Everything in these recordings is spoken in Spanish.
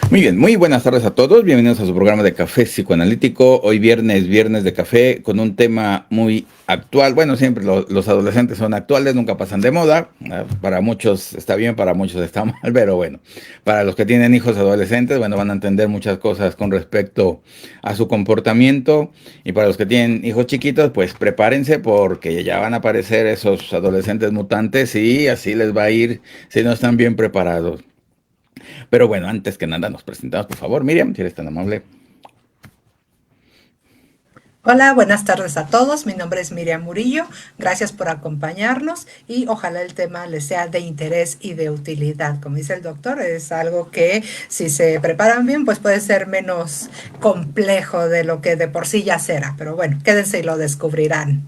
Muy bien, muy buenas tardes a todos. Bienvenidos a su programa de Café Psicoanalítico. Hoy viernes de café con un tema muy actual. Bueno, siempre los adolescentes son actuales, nunca pasan de moda. Para muchos está bien, para muchos está mal, pero bueno, para los que tienen hijos adolescentes, bueno, van a entender muchas cosas con respecto a su comportamiento. Y para los que tienen hijos chiquitos, pues prepárense porque ya van a aparecer esos adolescentes mutantes y así les va a ir si no están bien preparados. Pero bueno, antes que nada nos presentamos, por favor, Miriam, si eres tan amable. Hola, buenas tardes a todos. Mi nombre es Miriam Murillo. Gracias por acompañarnos y ojalá el tema les sea de interés y de utilidad. Como dice el doctor, es algo que si se preparan bien, pues puede ser menos complejo de lo que de por sí ya será. Pero bueno, quédense y lo descubrirán.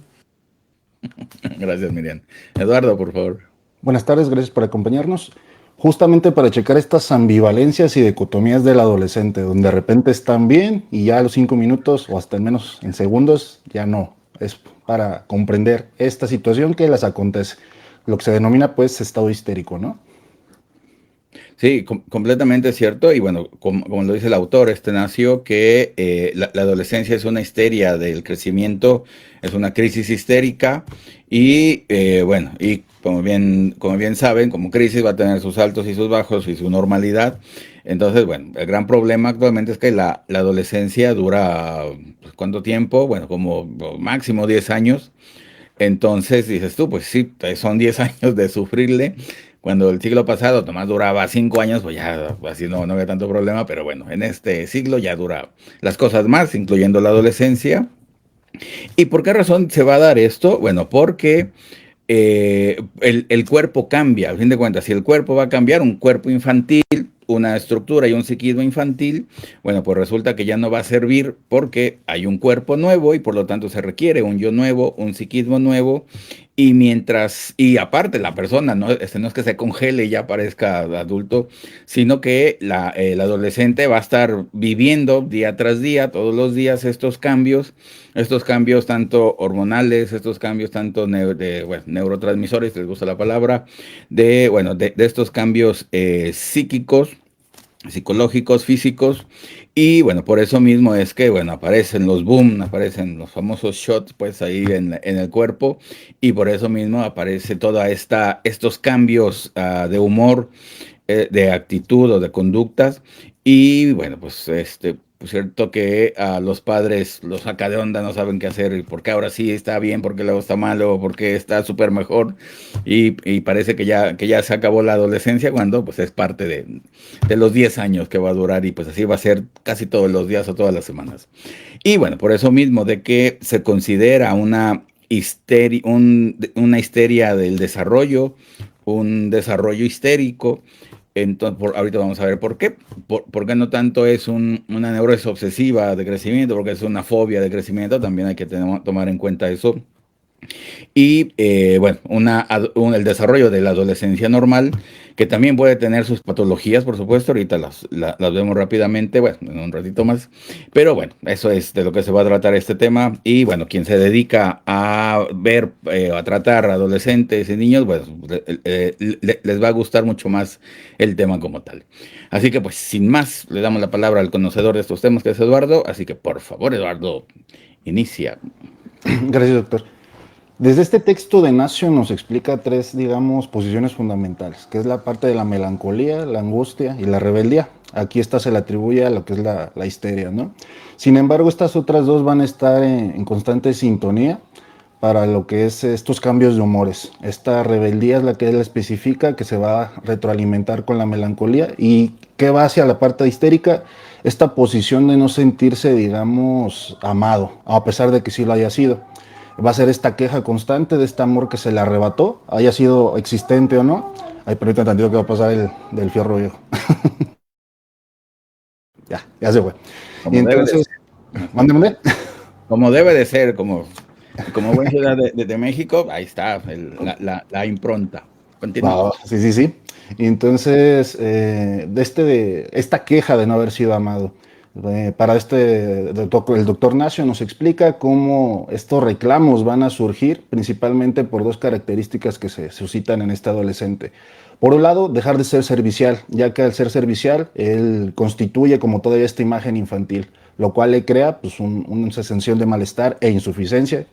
Gracias, Miriam. Eduardo, por favor. Buenas tardes, gracias por acompañarnos. Justamente para checar estas ambivalencias y dicotomías del adolescente, donde de repente están bien y ya a los 5 minutos o hasta al menos en segundos ya no. Es para comprender esta situación que les acontece, lo que se denomina pues estado histérico, ¿no? Sí, completamente cierto. Y bueno, como lo dice el autor, este nació que la adolescencia es una histeria del crecimiento, es una crisis histérica y bueno, y como bien saben, como crisis va a tener sus altos y sus bajos y su normalidad. Entonces, bueno, el gran problema actualmente es que la adolescencia dura, pues, ¿cuánto tiempo? Bueno, como máximo 10 años. Entonces dices tú, pues sí, son 10 años de sufrirle. Cuando el siglo pasado nomás duraba 5 años, pues ya así no había tanto problema, pero bueno, en este siglo ya dura las cosas más, incluyendo la adolescencia. ¿Y por qué razón se va a dar esto? Bueno, porque el cuerpo cambia, al fin de cuentas, si el cuerpo va a cambiar, un cuerpo infantil, una estructura y un psiquismo infantil, bueno, pues resulta que ya no va a servir porque hay un cuerpo nuevo y por lo tanto se requiere un yo nuevo, un psiquismo nuevo y aparte la persona, no es que se congele y ya parezca adulto, sino que el adolescente va a estar viviendo día tras día, todos los días estos cambios tanto hormonales, estos cambios tanto bueno, neurotransmisores, si les gusta la palabra, de estos cambios psíquicos, psicológicos, físicos, y bueno, por eso mismo es que, bueno, aparecen los boom, aparecen los famosos shots, pues ahí en el cuerpo, y por eso mismo aparece estos cambios de humor, de actitud o de conductas, y bueno, pues pues cierto que a los padres los saca de onda, no saben qué hacer, y por qué ahora sí está bien, por qué luego está malo, por qué está súper mejor, y parece que ya se acabó la adolescencia cuando pues es parte de los 10 años que va a durar y pues así va a ser casi todos los días o todas las semanas. Y bueno, por eso mismo de que se considera una histeria del desarrollo, un desarrollo histérico. Entonces, ahorita vamos a ver por qué. Por qué no tanto es una neurosis obsesiva de crecimiento, porque es una fobia de crecimiento, también hay que tomar en cuenta eso. Y bueno, el desarrollo de la adolescencia normal, que también puede tener sus patologías, por supuesto, ahorita las vemos rápidamente, bueno, en un ratito más, pero bueno, eso es de lo que se va a tratar este tema. Y bueno, quien se dedica a ver, a tratar adolescentes y niños, pues les va a gustar mucho más el tema como tal. Así que pues sin más, le damos la palabra al conocedor de estos temas, que es Eduardo, así que por favor, Eduardo, inicia. Gracias, doctor. Desde este texto de Nacio nos explica tres, digamos, posiciones fundamentales, que es la parte de la melancolía, la angustia y la rebeldía. Aquí esta se le atribuye a lo que es la histeria, ¿no? Sin embargo, estas otras dos van a estar en constante sintonía para lo que es estos cambios de humores. Esta rebeldía es la que él especifica, que se va a retroalimentar con la melancolía y que va hacia la parte histérica, esta posición de no sentirse, digamos, amado, a pesar de que sí lo haya sido. Va a ser esta queja constante de este amor que se le arrebató, haya sido existente o no. Ay, permítanme tantito que va a pasar del fierro viejo. Ya se fue. Y Como debe de entonces, ser. mándeme. Como debe de ser, como buen ciudad de México, ahí está la impronta. Continúa. Sí, sí, sí. Y entonces, esta queja de no haber sido amado, para el doctor Nacio nos explica cómo estos reclamos van a surgir principalmente por dos características que se suscitan en este adolescente. Por un lado, dejar de ser servicial, ya que al ser servicial, él constituye como todavía esta imagen infantil, lo cual le crea pues, una sensación de malestar e insuficiencia.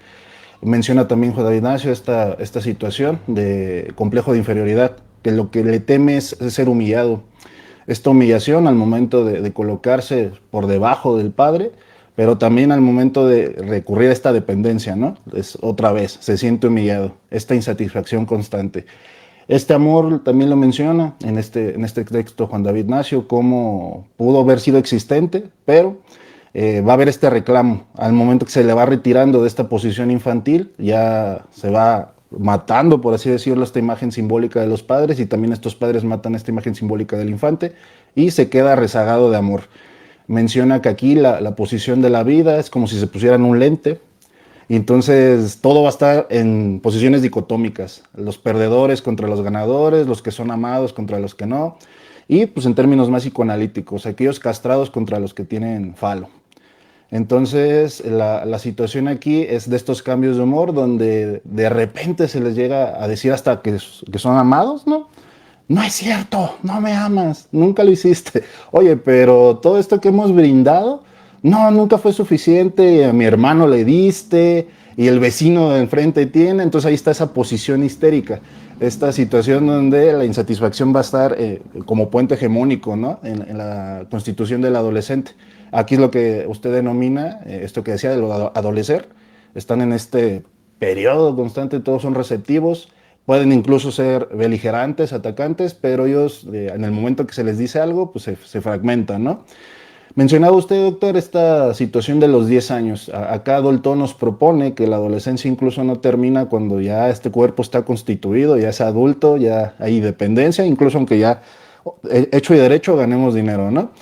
Menciona también Juan David Ignacio esta situación de complejo de inferioridad, que lo que le teme es ser humillado. Esta humillación al momento de colocarse por debajo del padre, pero también al momento de recurrir a esta dependencia, ¿no? Es otra vez, se siente humillado, esta insatisfacción constante. Este amor también lo menciona en este texto Juan David Ignacio, cómo pudo haber sido existente, pero va a haber este reclamo. Al momento que se le va retirando de esta posición infantil, ya se va matando, por así decirlo, esta imagen simbólica de los padres, y también estos padres matan esta imagen simbólica del infante, y se queda rezagado de amor. Menciona que aquí la posición de la vida es como si se pusieran un lente, y entonces todo va a estar en posiciones dicotómicas, los perdedores contra los ganadores, los que son amados contra los que no, y pues en términos más psicoanalíticos, aquellos castrados contra los que tienen falo. Entonces la situación aquí es de estos cambios de humor donde de repente se les llega a decir hasta que son amados, ¿no? No es cierto, no me amas, nunca lo hiciste. Oye, pero todo esto que hemos brindado, no, nunca fue suficiente, a mi hermano le diste y el vecino de enfrente tiene, entonces ahí está esa posición histérica, esta situación donde la insatisfacción va a estar como puente hegemónico, ¿no? En la constitución del adolescente. Aquí es lo que usted denomina, esto que decía de lo adolecer, están en este periodo constante, todos son receptivos, pueden incluso ser beligerantes, atacantes, pero ellos en el momento que se les dice algo, pues se fragmentan, ¿no? Mencionaba usted, doctor, esta situación de los 10 años. Acá Dolto nos propone que la adolescencia incluso no termina cuando ya este cuerpo está constituido, ya es adulto, ya hay dependencia, incluso aunque ya hecho y derecho ganemos dinero, ¿no?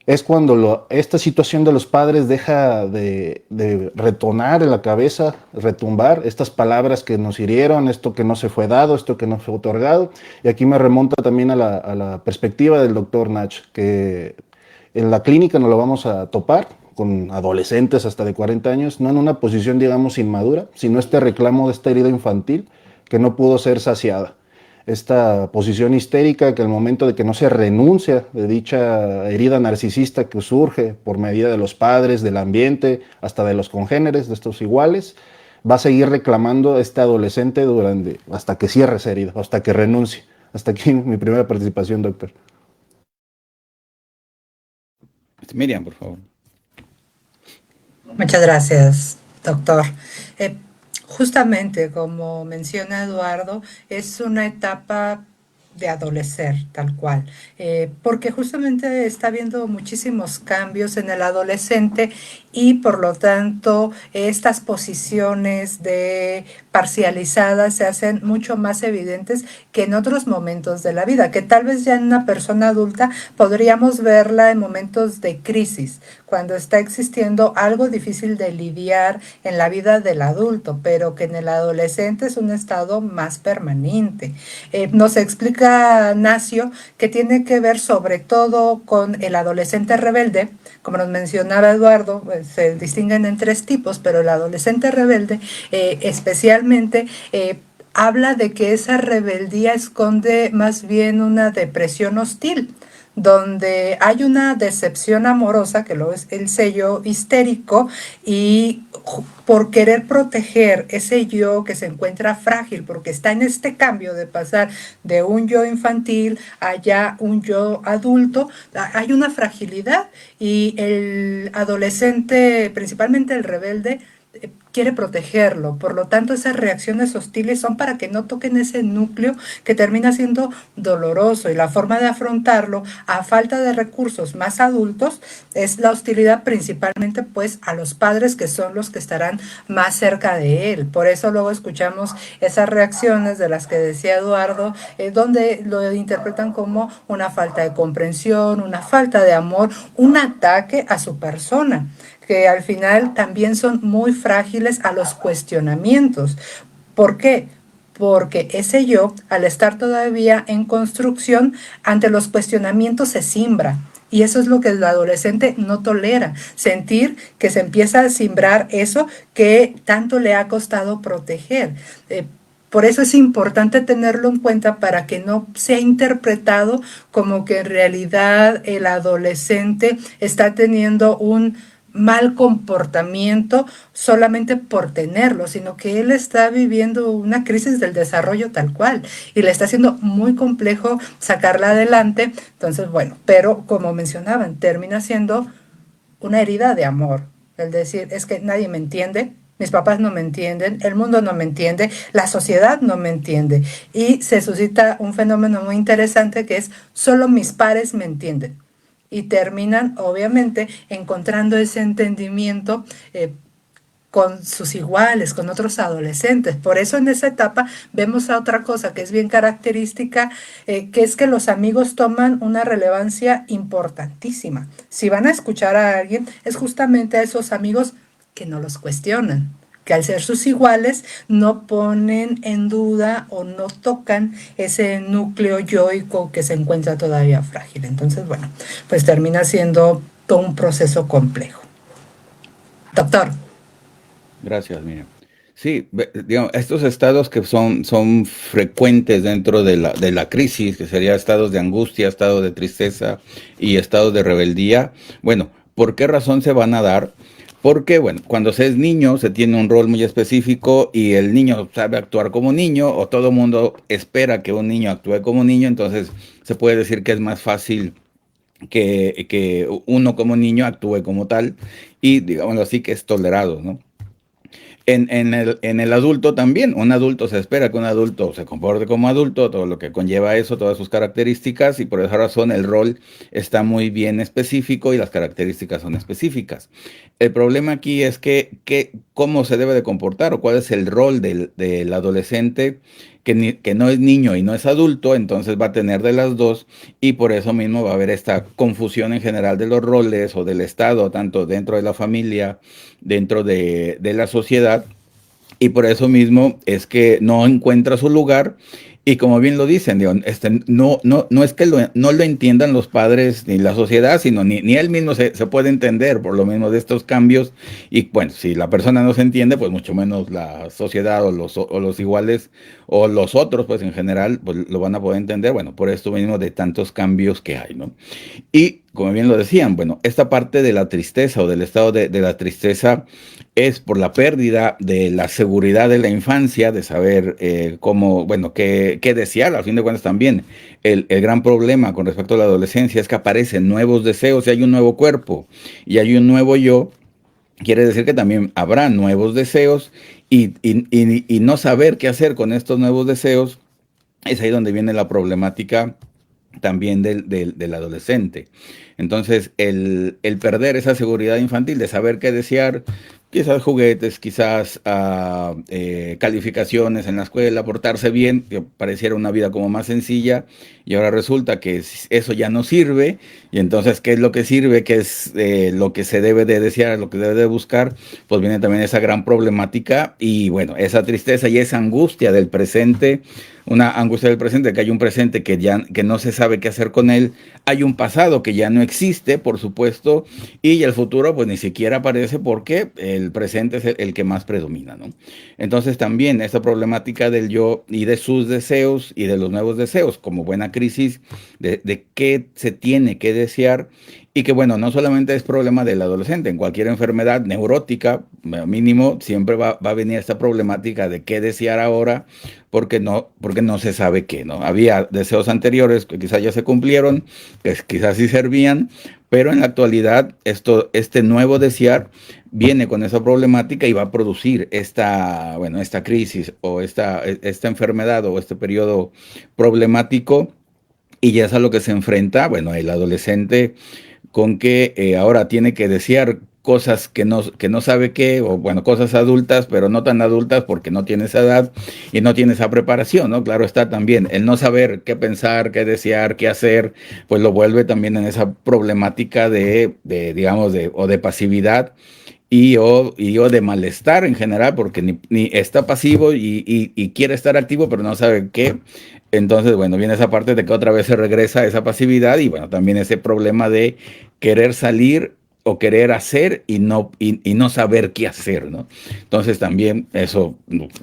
Es cuando esta situación de los padres deja de retonar en la cabeza, retumbar estas palabras que nos hirieron, esto que no se fue dado, esto que no fue otorgado. Y aquí me remonta también a la perspectiva del doctor Nach, que en la clínica nos lo vamos a topar con adolescentes hasta de 40 años, no en una posición, digamos, inmadura, sino este reclamo de esta herida infantil que no pudo ser saciada. Esta posición histérica que al momento de que no se renuncia de dicha herida narcisista que surge por medida de los padres, del ambiente, hasta de los congéneres, de estos iguales, va a seguir reclamando a este adolescente hasta que cierre esa herida, hasta que renuncie. Hasta aquí mi primera participación, doctor. Miriam, por favor. Muchas gracias, doctor. Justamente como menciona Eduardo, es una etapa de adolecer, tal cual, porque justamente está habiendo muchísimos cambios en el adolescente y por lo tanto estas posiciones de parcializadas se hacen mucho más evidentes que en otros momentos de la vida, que tal vez ya en una persona adulta podríamos verla en momentos de crisis, cuando está existiendo algo difícil de lidiar en la vida del adulto, pero que en el adolescente es un estado más permanente. Nos explica Nacio que tiene que ver sobre todo con el adolescente rebelde, como nos mencionaba Eduardo, pues, se distinguen en 3 tipos, pero el adolescente rebelde especialmente habla de que esa rebeldía esconde más bien una depresión hostil, donde hay una decepción amorosa, que lo es el sello histérico, y por querer proteger ese yo que se encuentra frágil, porque está en este cambio de pasar de un yo infantil a ya un yo adulto, hay una fragilidad y el adolescente, principalmente el rebelde, quiere protegerlo, por lo tanto esas reacciones hostiles son para que no toquen ese núcleo que termina siendo doloroso y la forma de afrontarlo a falta de recursos más adultos es la hostilidad principalmente pues a los padres que son los que estarán más cerca de él, por eso luego escuchamos esas reacciones de las que decía Eduardo, donde lo interpretan como una falta de comprensión, una falta de amor, un ataque a su persona, que al final también son muy frágiles a los cuestionamientos. ¿Por qué? Porque ese yo, al estar todavía en construcción, ante los cuestionamientos se simbra. Y eso es lo que el adolescente no tolera, sentir que se empieza a simbrar eso que tanto le ha costado proteger. Por eso es importante tenerlo en cuenta para que no sea interpretado como que en realidad el adolescente está teniendo un mal comportamiento solamente por tenerlo, sino que él está viviendo una crisis del desarrollo tal cual y le está haciendo muy complejo sacarla adelante. Entonces, bueno, pero como mencionaban, termina siendo una herida de amor. El decir, es que nadie me entiende, mis papás no me entienden, el mundo no me entiende, la sociedad no me entiende. Y se suscita un fenómeno muy interesante que es solo mis pares me entienden. Y terminan, obviamente, encontrando ese entendimiento con sus iguales, con otros adolescentes. Por eso en esa etapa vemos a otra cosa que es bien característica, que es que los amigos toman una relevancia importantísima. Si van a escuchar a alguien, es justamente a esos amigos que no los cuestionan, que al ser sus iguales no ponen en duda o no tocan ese núcleo yoico que se encuentra todavía frágil. Entonces, bueno, pues termina siendo todo un proceso complejo. Doctor. Gracias, Miriam. Sí, digamos, estos estados que son frecuentes dentro de la crisis, que serían estados de angustia, estados de tristeza y estados de rebeldía, bueno, ¿por qué razón se van a dar? Porque, bueno, cuando se es niño se tiene un rol muy específico y el niño sabe actuar como niño o todo el mundo espera que un niño actúe como niño, entonces se puede decir que es más fácil que uno como niño actúe como tal y, digámoslo así, que es tolerado, ¿no? En el adulto también, un adulto se espera que un adulto se comporte como adulto, todo lo que conlleva eso, todas sus características, y por esa razón el rol está muy bien específico y las características son específicas. El problema aquí es cómo se debe de comportar o cuál es el rol del adolescente que no es niño y no es adulto, entonces va a tener de las dos y por eso mismo va a haber esta confusión en general de los roles o del Estado, tanto dentro de la familia, dentro de la sociedad, y por eso mismo es que no encuentra su lugar. Y como bien lo dicen, digo, no es que no lo entiendan los padres ni la sociedad, sino ni él mismo se puede entender por lo mismo de estos cambios. Y bueno, si la persona no se entiende, pues mucho menos la sociedad o los iguales o los otros, pues en general, pues lo van a poder entender. Bueno, por esto mismo de tantos cambios que hay, ¿no? Y como bien lo decían, bueno, esta parte de la tristeza o del estado de la tristeza es por la pérdida de la seguridad de la infancia, de saber cómo, bueno, qué desear, al fin de cuentas también. El gran problema con respecto a la adolescencia es que aparecen nuevos deseos y hay un nuevo cuerpo y hay un nuevo yo. Quiere decir que también habrá nuevos deseos y no saber qué hacer con estos nuevos deseos es ahí donde viene la problemática también del adolescente. Entonces, el perder esa seguridad infantil de saber qué desear, quizás juguetes, quizás calificaciones en la escuela, portarse bien, que pareciera una vida como más sencilla, y ahora resulta que eso ya no sirve, y entonces, ¿qué es lo que sirve? ¿Qué es lo que se debe de desear, lo que debe de buscar? Pues viene también esa gran problemática, y bueno, esa tristeza y esa angustia del presente, una angustia del presente, que hay un presente que no se sabe qué hacer con él, hay un pasado que ya no existe, por supuesto, y el futuro pues ni siquiera aparece porque el presente es el que más predomina, ¿no? Entonces también esta problemática del yo y de sus deseos y de los nuevos deseos, como buena crisis de qué se tiene que desear y que bueno, no solamente es problema del adolescente, en cualquier enfermedad neurótica, mínimo, siempre va a venir esta problemática de qué desear ahora, porque no se sabe qué, ¿no? Había deseos anteriores que quizás ya se cumplieron, que quizás sí servían, pero en la actualidad este nuevo desear viene con esa problemática y va a producir esta crisis o esta enfermedad o este periodo problemático y ya es a lo que se enfrenta, bueno, el adolescente con que ahora tiene que desear cosas que no sabe qué, o bueno, cosas adultas, pero no tan adultas porque no tiene esa edad y no tiene esa preparación, ¿no? Claro está también, el no saber qué pensar, qué desear, qué hacer, pues lo vuelve también en esa problemática digamos, o de pasividad o de malestar en general, porque ni está pasivo y quiere estar activo, pero no sabe qué. Entonces, bueno, viene esa parte de que otra vez se regresa a esa pasividad y bueno, también ese problema de querer salir o querer hacer y no saber qué hacer, ¿no? Entonces también eso,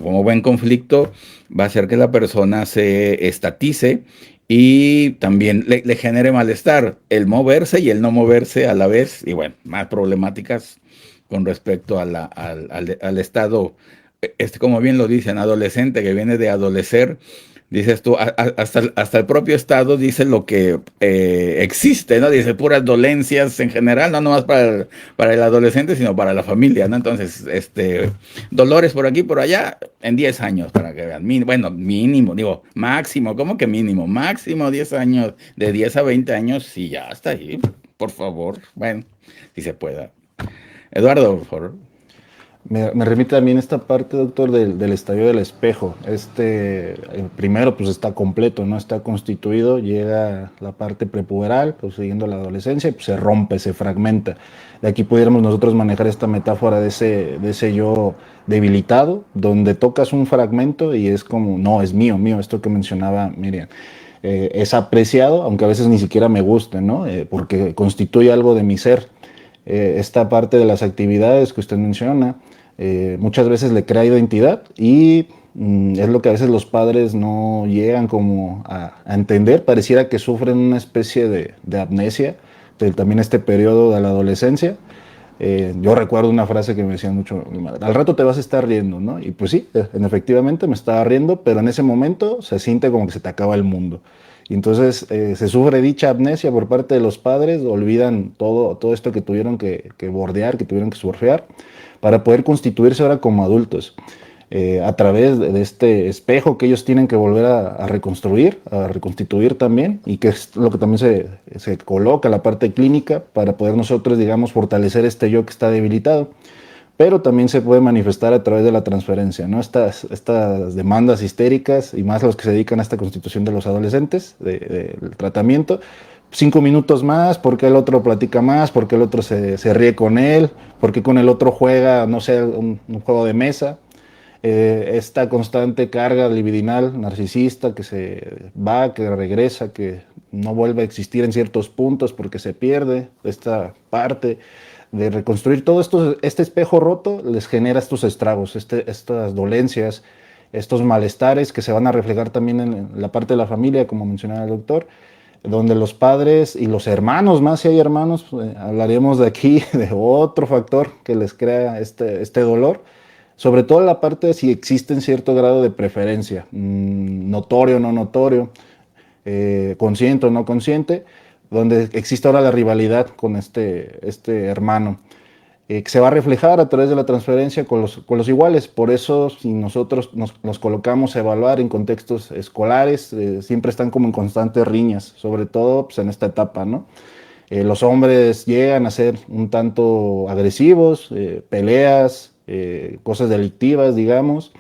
como buen conflicto, va a hacer que la persona se estatice y también le genere malestar el moverse y el no moverse a la vez, y bueno, más problemáticas con respecto a al estado, como bien lo dicen, adolescente, que viene de adolecer. Dices tú, hasta el propio Estado dice lo que existe, ¿no? Dice puras dolencias en general, no nomás para el adolescente, sino para la familia, ¿no? Entonces, dolores por aquí, por allá, en 10 años, para que vean. Bueno, mínimo, digo, máximo, ¿cómo que mínimo? Máximo 10 años, de 10 a 20 años, sí, ya está ahí, por favor. Bueno, si se pueda. Eduardo, por favor. Me remite también esta parte, doctor, del estadio del espejo. Primero, pues está completo, no está constituido, llega la parte prepuberal, pues siguiendo la adolescencia, pues se rompe, se fragmenta. De aquí pudiéramos nosotros manejar esta metáfora de ese yo debilitado, donde tocas un fragmento y es como, no, es mío, mío, esto que mencionaba Miriam. Es apreciado, aunque a veces ni siquiera me guste, ¿no? Porque constituye algo de mi ser. Esta parte de las actividades que usted menciona, muchas veces le crea identidad y es lo que a veces los padres no llegan como a entender. Pareciera que sufren una especie de amnesia también este periodo de la adolescencia. Yo recuerdo una frase que me decían mucho mi madre: al rato te vas a estar riendo, ¿no? Y pues sí, efectivamente me estaba riendo, pero en ese momento se siente como que se te acaba el mundo. Y entonces se sufre dicha amnesia por parte de los padres, olvidan todo esto que tuvieron que bordear, que tuvieron que surfear, para poder constituirse ahora como adultos. A través de este espejo que ellos tienen que volver a reconstruir, a reconstituir también, y que es lo que también se coloca la parte clínica para poder nosotros, digamos, fortalecer este yo que está debilitado. Pero también se puede manifestar a través de la transferencia, ¿no? Estas demandas histéricas, y más los que se dedican a esta constitución de los adolescentes, del tratamiento. 5 minutos más, porque el otro platica más, porque el otro se ríe con él, porque con el otro juega, no sé, un juego de mesa. Esta constante carga libidinal narcisista que se va, que regresa, que no vuelve a existir en ciertos puntos porque se pierde. Esta parte de reconstruir todo esto, este espejo roto les genera estos estragos, estas dolencias, estos malestares que se van a reflejar también en la parte de la familia, como mencionaba el doctor, donde los padres y los hermanos, más si hay hermanos, hablaremos de aquí de otro factor que les crea este dolor. Sobre todo la parte de si existe en cierto grado de preferencia, notorio o no notorio, consciente o no consciente, donde existe ahora la rivalidad con este hermano, que se va a reflejar a través de la transferencia con los iguales. Por eso, si nosotros nos colocamos a evaluar en contextos escolares, siempre están como en constantes riñas, sobre todo pues, en esta etapa, ¿no? Los hombres llegan a ser un tanto agresivos, peleas, cosas delictivas, digamos.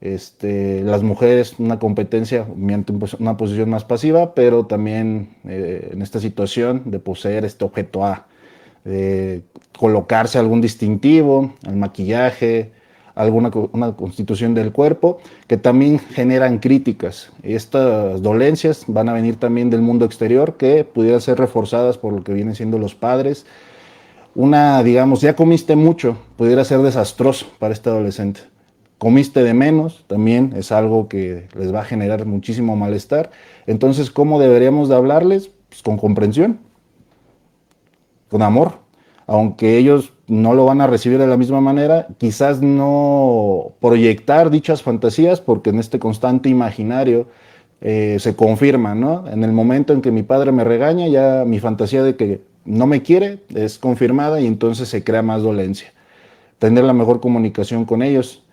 Las mujeres una competencia mediante una posición más pasiva, pero también en esta situación de poseer este objeto A, de colocarse algún distintivo, el maquillaje, una constitución del cuerpo, que también generan críticas. Estas dolencias van a venir también del mundo exterior, que pudieran ser reforzadas por lo que vienen siendo los padres. Digamos, ya comiste mucho, pudiera ser desastroso para este adolescente. Comiste de menos, también es algo que les va a generar muchísimo malestar. Entonces, ¿cómo deberíamos de hablarles? Pues con comprensión, con amor. Aunque ellos no lo van a recibir de la misma manera, quizás no proyectar dichas fantasías, porque en este constante imaginario se confirma, ¿no? En el momento en que mi padre me regaña, ya mi fantasía de que no me quiere es confirmada y entonces se crea más dolencia. Tener la mejor comunicación con ellos,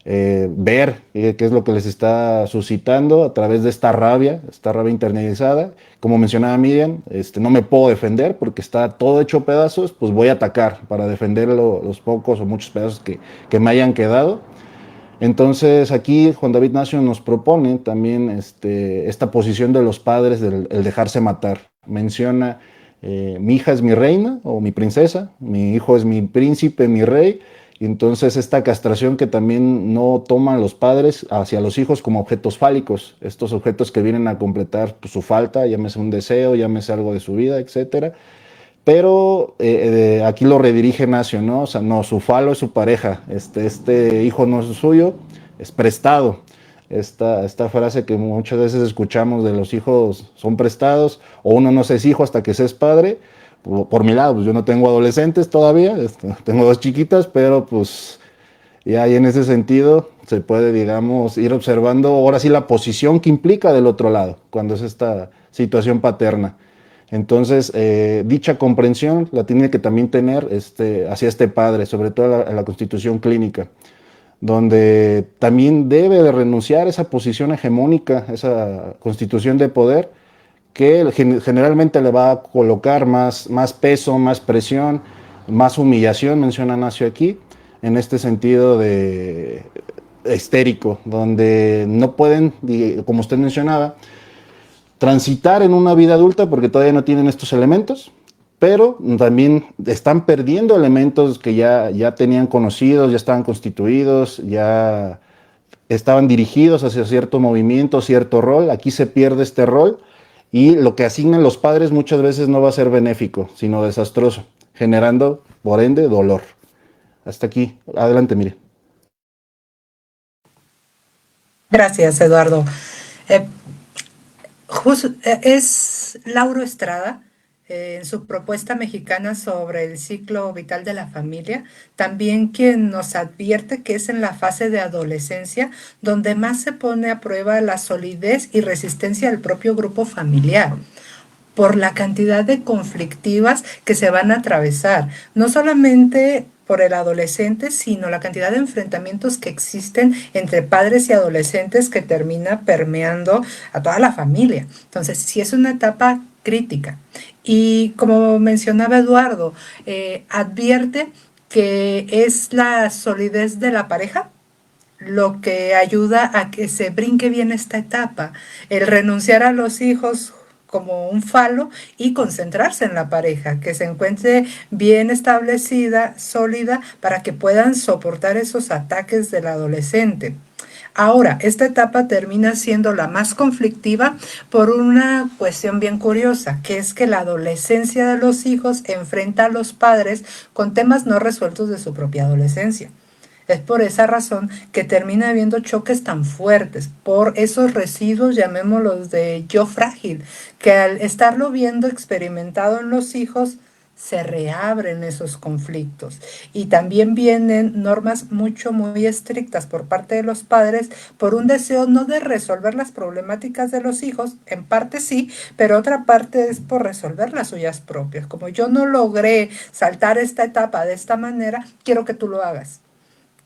ver qué es lo que les está suscitando a través de esta rabia internalizada. Como mencionaba Miriam, no me puedo defender porque está todo hecho pedazos, pues voy a atacar para defender los pocos o muchos pedazos que me hayan quedado. Entonces aquí Juan David Nacio nos propone también esta posición de los padres del el dejarse matar. Menciona, mi hija es mi reina o mi princesa, mi hijo es mi príncipe, mi rey. Y entonces esta castración que también no toman los padres hacia los hijos como objetos fálicos, estos objetos que vienen a completar pues, su falta, llámese un deseo, llámese algo de su vida, etcétera. pero aquí lo redirige Nacio, ¿no? O sea, no, su falo es su pareja, este hijo no es suyo, es prestado. Esta frase que muchas veces escuchamos de los hijos son prestados, o uno no se es hijo hasta que se es padre. Por mi lado, pues yo no tengo adolescentes todavía, tengo dos chiquitas, pero pues ya ahí en ese sentido se puede, digamos, ir observando ahora sí la posición que implica del otro lado, cuando es esta situación paterna. Entonces, dicha comprensión la tiene que también tener hacia este padre, sobre todo la constitución clínica, donde también debe de renunciar a esa posición hegemónica, esa constitución de poder, que generalmente le va a colocar más peso, más presión, más humillación, menciona Nacio aquí, en este sentido de histérico, donde no pueden, como usted mencionaba, transitar en una vida adulta porque todavía no tienen estos elementos, pero también están perdiendo elementos que ya tenían conocidos, ya estaban constituidos, ya estaban dirigidos hacia cierto movimiento, cierto rol. Aquí se pierde este rol y lo que asignan los padres muchas veces no va a ser benéfico, sino desastroso, generando, por ende, dolor. Hasta aquí. Adelante, mire. Gracias, Eduardo. Eh, es Lauro Estrada, en su propuesta mexicana sobre el ciclo vital de la familia, también quien nos advierte que es en la fase de adolescencia donde más se pone a prueba la solidez y resistencia del propio grupo familiar por la cantidad de conflictivas que se van a atravesar, no solamente por el adolescente, sino la cantidad de enfrentamientos que existen entre padres y adolescentes que termina permeando a toda la familia. Entonces, sí es una etapa crítica. Y como mencionaba Eduardo, advierte que es la solidez de la pareja lo que ayuda a que se brinque bien esta etapa, el renunciar a los hijos como un falo y concentrarse en la pareja, que se encuentre bien establecida, sólida, para que puedan soportar esos ataques del adolescente. Ahora, esta etapa termina siendo la más conflictiva por una cuestión bien curiosa, que es que la adolescencia de los hijos enfrenta a los padres con temas no resueltos de su propia adolescencia. Es por esa razón que termina habiendo choques tan fuertes, por esos residuos, llamémoslos de yo frágil, que al estarlo viendo experimentado en los hijos, se reabren esos conflictos. Y también vienen normas muy estrictas por parte de los padres por un deseo no de resolver las problemáticas de los hijos, en parte sí, pero otra parte es por resolver las suyas propias. Como yo no logré saltar esta etapa de esta manera, quiero que tú lo hagas.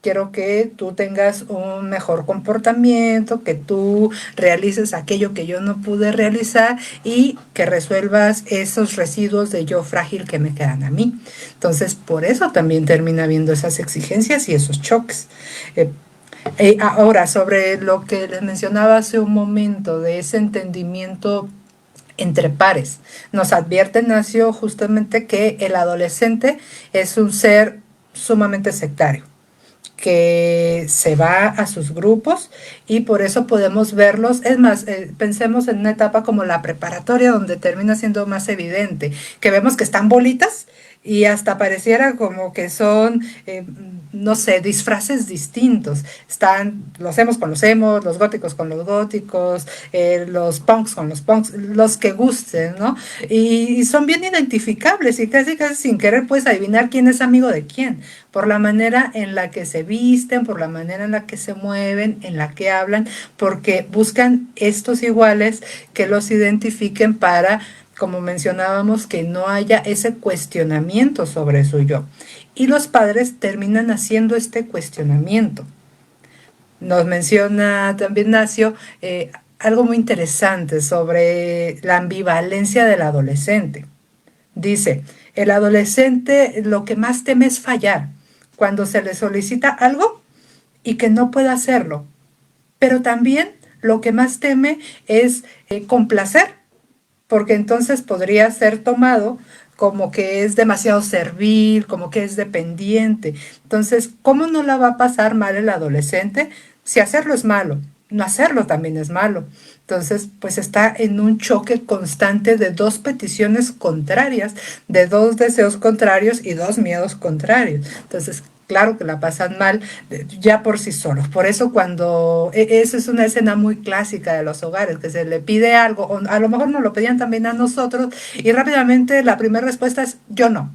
Quiero que tú tengas un mejor comportamiento, que tú realices aquello que yo no pude realizar y que resuelvas esos residuos de yo frágil que me quedan a mí. Entonces, por eso también termina habiendo esas exigencias y esos choques. Ahora, sobre lo que les mencionaba hace un momento, de ese entendimiento entre pares, nos advierte Nacio justamente que el adolescente es un ser sumamente sectario, que se va a sus grupos y por eso podemos verlos. Es más, pensemos en una etapa como la preparatoria donde termina siendo más evidente, que vemos que están bolitas y hasta pareciera como que son, no sé, disfraces distintos. Están los emos con los emos, los góticos con los góticos, los punks con los punks, los que gusten, ¿no? Y son bien identificables y casi sin querer puedes adivinar quién es amigo de quién, por la manera en la que se visten, por la manera en la que se mueven, en la que hablan, porque buscan estos iguales que los identifiquen para, como mencionábamos, que no haya ese cuestionamiento sobre su yo. Y los padres terminan haciendo este cuestionamiento. Nos menciona también Nacio algo muy interesante sobre la ambivalencia del adolescente. Dice, el adolescente lo que más teme es fallar cuando se le solicita algo y que no pueda hacerlo. Pero también lo que más teme es complacer, porque entonces podría ser tomado como que es demasiado servil, como que es dependiente. Entonces, ¿cómo no la va a pasar mal el adolescente si hacerlo es malo? no hacerlo también es malo. Entonces, pues está en un choque constante de dos peticiones contrarias, de dos deseos contrarios y dos miedos contrarios. Entonces, claro que la pasan mal ya por sí solos. Por eso cuando, eso es una escena muy clásica de los hogares, que se le pide algo, o a lo mejor nos lo pedían también a nosotros, y rápidamente la primera respuesta es yo no.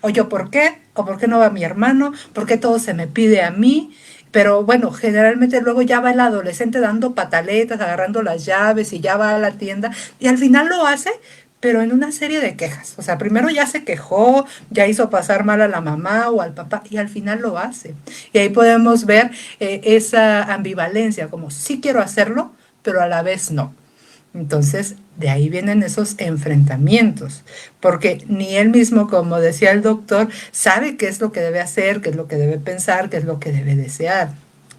O yo por qué, o por qué no va mi hermano, por qué todo se me pide a mí. Pero bueno, generalmente luego ya va el adolescente dando pataletas, agarrando las llaves y ya va a la tienda y al final lo hace, pero en una serie de quejas. O sea, primero ya se quejó, ya hizo pasar mal a la mamá o al papá y al final lo hace. Y ahí podemos ver esa ambivalencia, como sí quiero hacerlo, pero a la vez no. Entonces, de ahí vienen esos enfrentamientos, porque ni él mismo, como decía el doctor, sabe qué es lo que debe hacer, qué es lo que debe pensar, qué es lo que debe desear.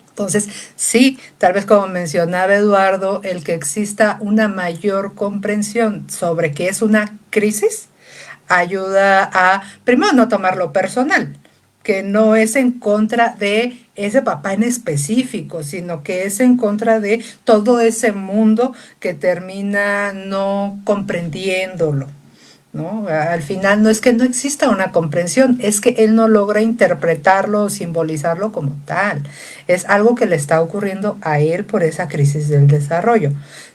Entonces, sí, tal vez como mencionaba Eduardo, el que exista una mayor comprensión sobre qué es una crisis ayuda a, primero, no tomarlo personal, que no es en contra de ese papá en específico, sino que es en contra de todo ese mundo que termina no comprendiéndolo, ¿no? Al final no es que no exista una comprensión, es que él no logra interpretarlo o simbolizarlo como tal. Es algo que le está ocurriendo a él por esa crisis del desarrollo.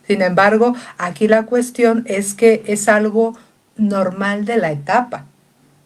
Sin embargo, aquí la cuestión es que es algo normal de la etapa.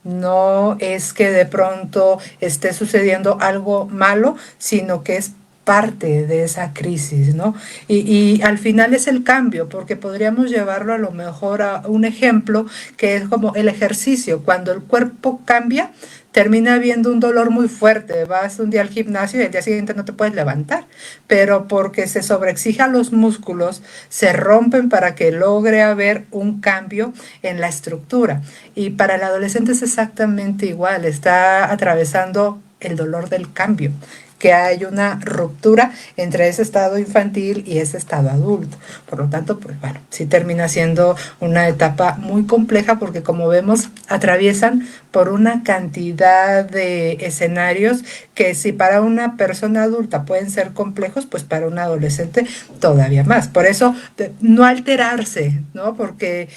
No es que de pronto esté sucediendo algo malo, sino que es parte de esa crisis, ¿no? Y al final es el cambio, porque podríamos llevarlo a lo mejor a un ejemplo que es como el ejercicio. Cuando el cuerpo cambia, termina habiendo un dolor muy fuerte. Vas un día al gimnasio y el día siguiente no te puedes levantar, pero porque se sobreexige a los músculos, se rompen para que logre haber un cambio en la estructura. Y para el adolescente es exactamente igual, está atravesando el dolor del cambio, que hay una ruptura entre ese estado infantil y ese estado adulto. Por lo tanto, pues bueno, sí termina siendo una etapa muy compleja porque como vemos atraviesan por una cantidad de escenarios que si para una persona adulta pueden ser complejos, pues para un adolescente todavía más. Por eso no alterarse, ¿no? Porque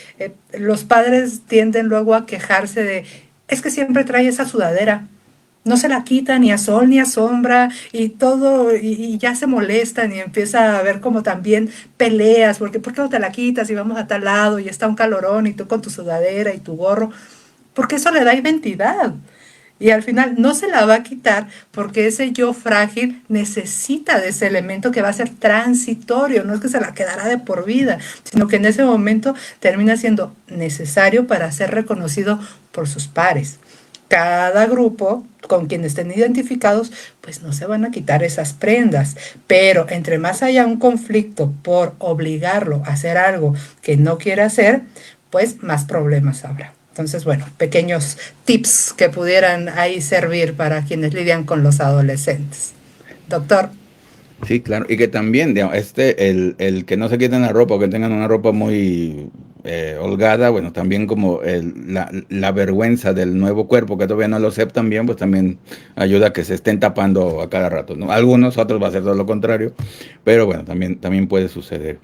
los padres tienden luego a quejarse de, es que siempre trae esa sudadera, no se la quita ni a sol ni a sombra y todo, y ya se molestan y empieza a ver como también peleas, porque ¿por qué no te la quitas y vamos a tal lado y está un calorón y tú con tu sudadera y tu gorro? Porque eso le da identidad. Y al final no se la va a quitar porque ese yo frágil necesita de ese elemento que va a ser transitorio, no es que se la quedará de por vida, sino que en ese momento termina siendo necesario para ser reconocido por sus pares. Cada grupo con quien estén identificados, pues no se van a quitar esas prendas, pero entre más haya un conflicto por obligarlo a hacer algo que no quiere hacer, pues más problemas habrá. Entonces, bueno, pequeños tips que pudieran ahí servir para quienes lidian con los adolescentes. Doctor. Sí, claro, y que también, digamos, el que no se quiten la ropa o que tengan una ropa muy holgada, bueno, también como la vergüenza del nuevo cuerpo que todavía no lo aceptan bien, pues también ayuda a que se estén tapando a cada rato, ¿no? Algunos, otros va a ser todo lo contrario, pero bueno, también puede suceder.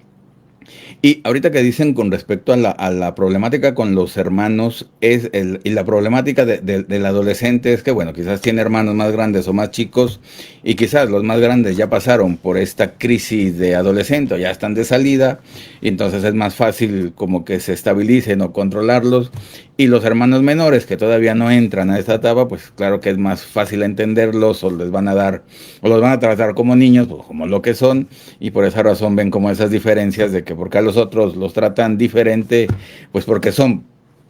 Y ahorita que dicen con respecto a la problemática con los hermanos, y la problemática del adolescente es que, bueno, quizás tiene hermanos más grandes o más chicos, y quizás los más grandes ya pasaron por esta crisis de adolescente, o ya están de salida, y entonces es más fácil como que se estabilicen o controlarlos, y los hermanos menores que todavía no entran a esta etapa, pues claro que es más fácil entenderlos, o les van a dar, o los van a tratar como niños, pues como lo que son, y por esa razón ven como esas diferencias de que porque a los otros los tratan diferente, pues porque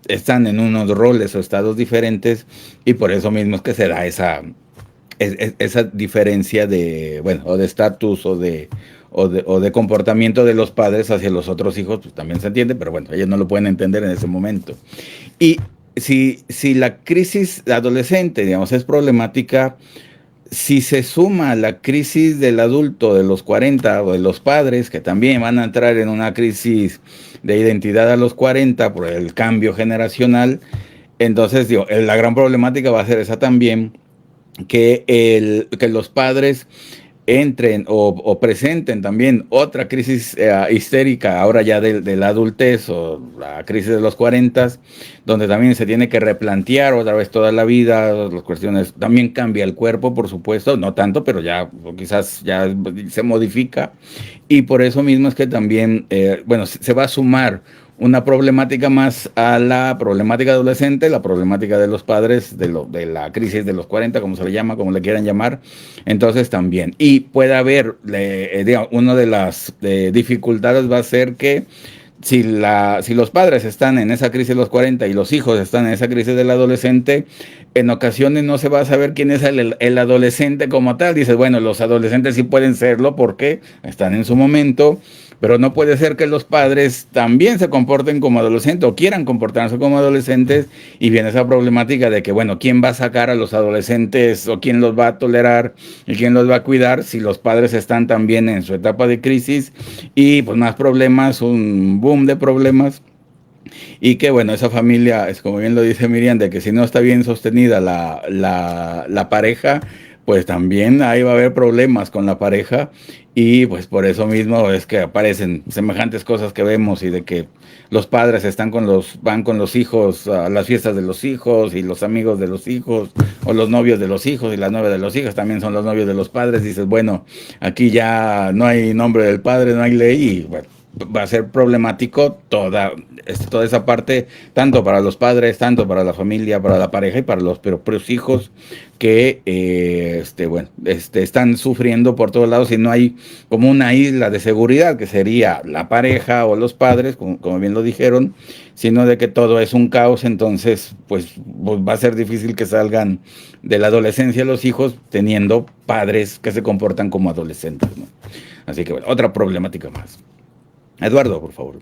están en unos roles o estados diferentes, y por eso mismo es que se da esa diferencia de, bueno, o de estatus o de comportamiento de los padres hacia los otros hijos, pues también se entiende, pero bueno, ellos no lo pueden entender en ese momento. Y si la crisis adolescente, digamos, es problemática, si se suma la crisis del adulto de los 40 o de los padres, que también van a entrar en una crisis de identidad a los 40 por el cambio generacional, entonces digo, la gran problemática va a ser esa también, que los padres entren o presenten también otra crisis histérica, ahora ya de la adultez o la crisis de los 40, donde también se tiene que replantear otra vez toda la vida, las cuestiones, también cambia el cuerpo, por supuesto, no tanto, pero ya quizás ya se modifica, y por eso mismo es que también, bueno, se va a sumar una problemática más a la problemática adolescente, la problemática de los padres, de la crisis de los 40, como se le llama, como le quieran llamar, entonces también. Y puede haber, digamos, una de las dificultades va a ser que si los padres están en esa crisis de los 40 y los hijos están en esa crisis del adolescente, en ocasiones no se va a saber quién es el adolescente como tal. Dices, bueno, los adolescentes sí pueden serlo porque están en su momento, pero no puede ser que los padres también se comporten como adolescentes o quieran comportarse como adolescentes, y viene esa problemática de que, bueno, ¿quién va a sacar a los adolescentes o quién los va a tolerar y quién los va a cuidar si los padres están también en su etapa de crisis? Y pues más problemas, un boom de problemas. Y que bueno, esa familia, es como bien lo dice Miriam, de que si no está bien sostenida la pareja, pues también ahí va a haber problemas con la pareja, y pues por eso mismo es que aparecen semejantes cosas que vemos, y de que los padres van con los hijos a las fiestas de los hijos, y los amigos de los hijos, o los novios de los hijos, y las novias de los hijos también son los novios de los padres. Dices, bueno, aquí ya no hay nombre del padre, no hay ley, y bueno, va a ser problemático toda esa parte, tanto para los padres, tanto para la familia, para la pareja y para los propios hijos que bueno, están sufriendo por todos lados, y no hay como una isla de seguridad que sería la pareja o los padres, como bien lo dijeron, sino de que todo es un caos. Entonces pues va a ser difícil que salgan de la adolescencia los hijos teniendo padres que se comportan como adolescentes, ¿no? Así que bueno, otra problemática más. Eduardo, por favor.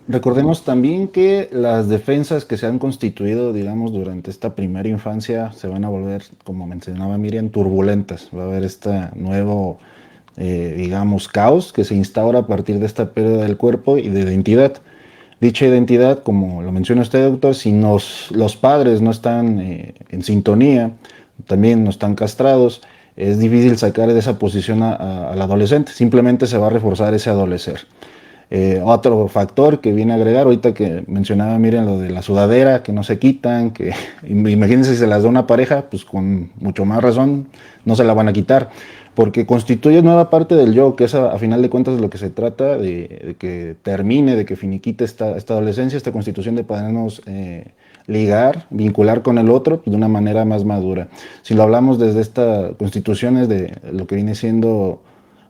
Recordemos también que las defensas que se han constituido, digamos, durante esta primera infancia se van a volver, como mencionaba Miriam, turbulentas. Va a haber este nuevo, digamos, caos que se instaura a partir de esta pérdida del cuerpo y de identidad. Dicha identidad, como lo menciona usted, doctor, si los padres no están en sintonía, también no están castrados, es difícil sacar de esa posición al adolescente. Simplemente se va a reforzar ese adolecer. Otro factor que viene a agregar, ahorita que mencionaba, miren, lo de la sudadera, que no se quitan, que imagínense si se las da una pareja, pues con mucho más razón no se la van a quitar, porque constituye nueva parte del yo, que es a final de cuentas de lo que se trata, de que termine, de que finiquite esta adolescencia, esta constitución de podernos ligar, vincular con el otro de una manera más madura. Si lo hablamos desde estas constituciones de lo que viene siendo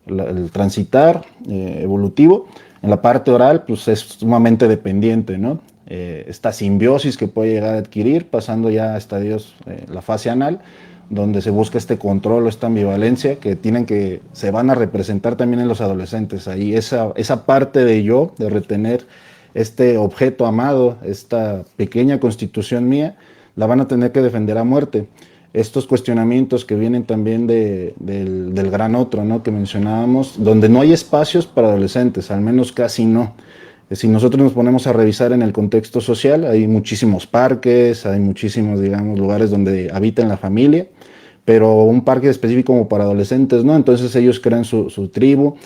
el transitar evolutivo, en la parte oral, pues es sumamente dependiente, ¿no? Esta simbiosis que puede llegar a adquirir, pasando ya a estadios, la fase anal, donde se busca este control o esta ambivalencia se van a representar también en los adolescentes. Ahí esa parte de yo, de retener este objeto amado, esta pequeña constitución mía, la van a tener que defender a muerte. Estos cuestionamientos que vienen también del gran otro, ¿no?, que mencionábamos, donde no hay espacios para adolescentes, al menos casi no. Si nosotros nos ponemos a revisar en el contexto social, hay muchísimos parques, hay muchísimos, digamos, lugares donde habita la familia, pero un parque específico como para adolescentes, ¿no? Entonces ellos crean su tribu.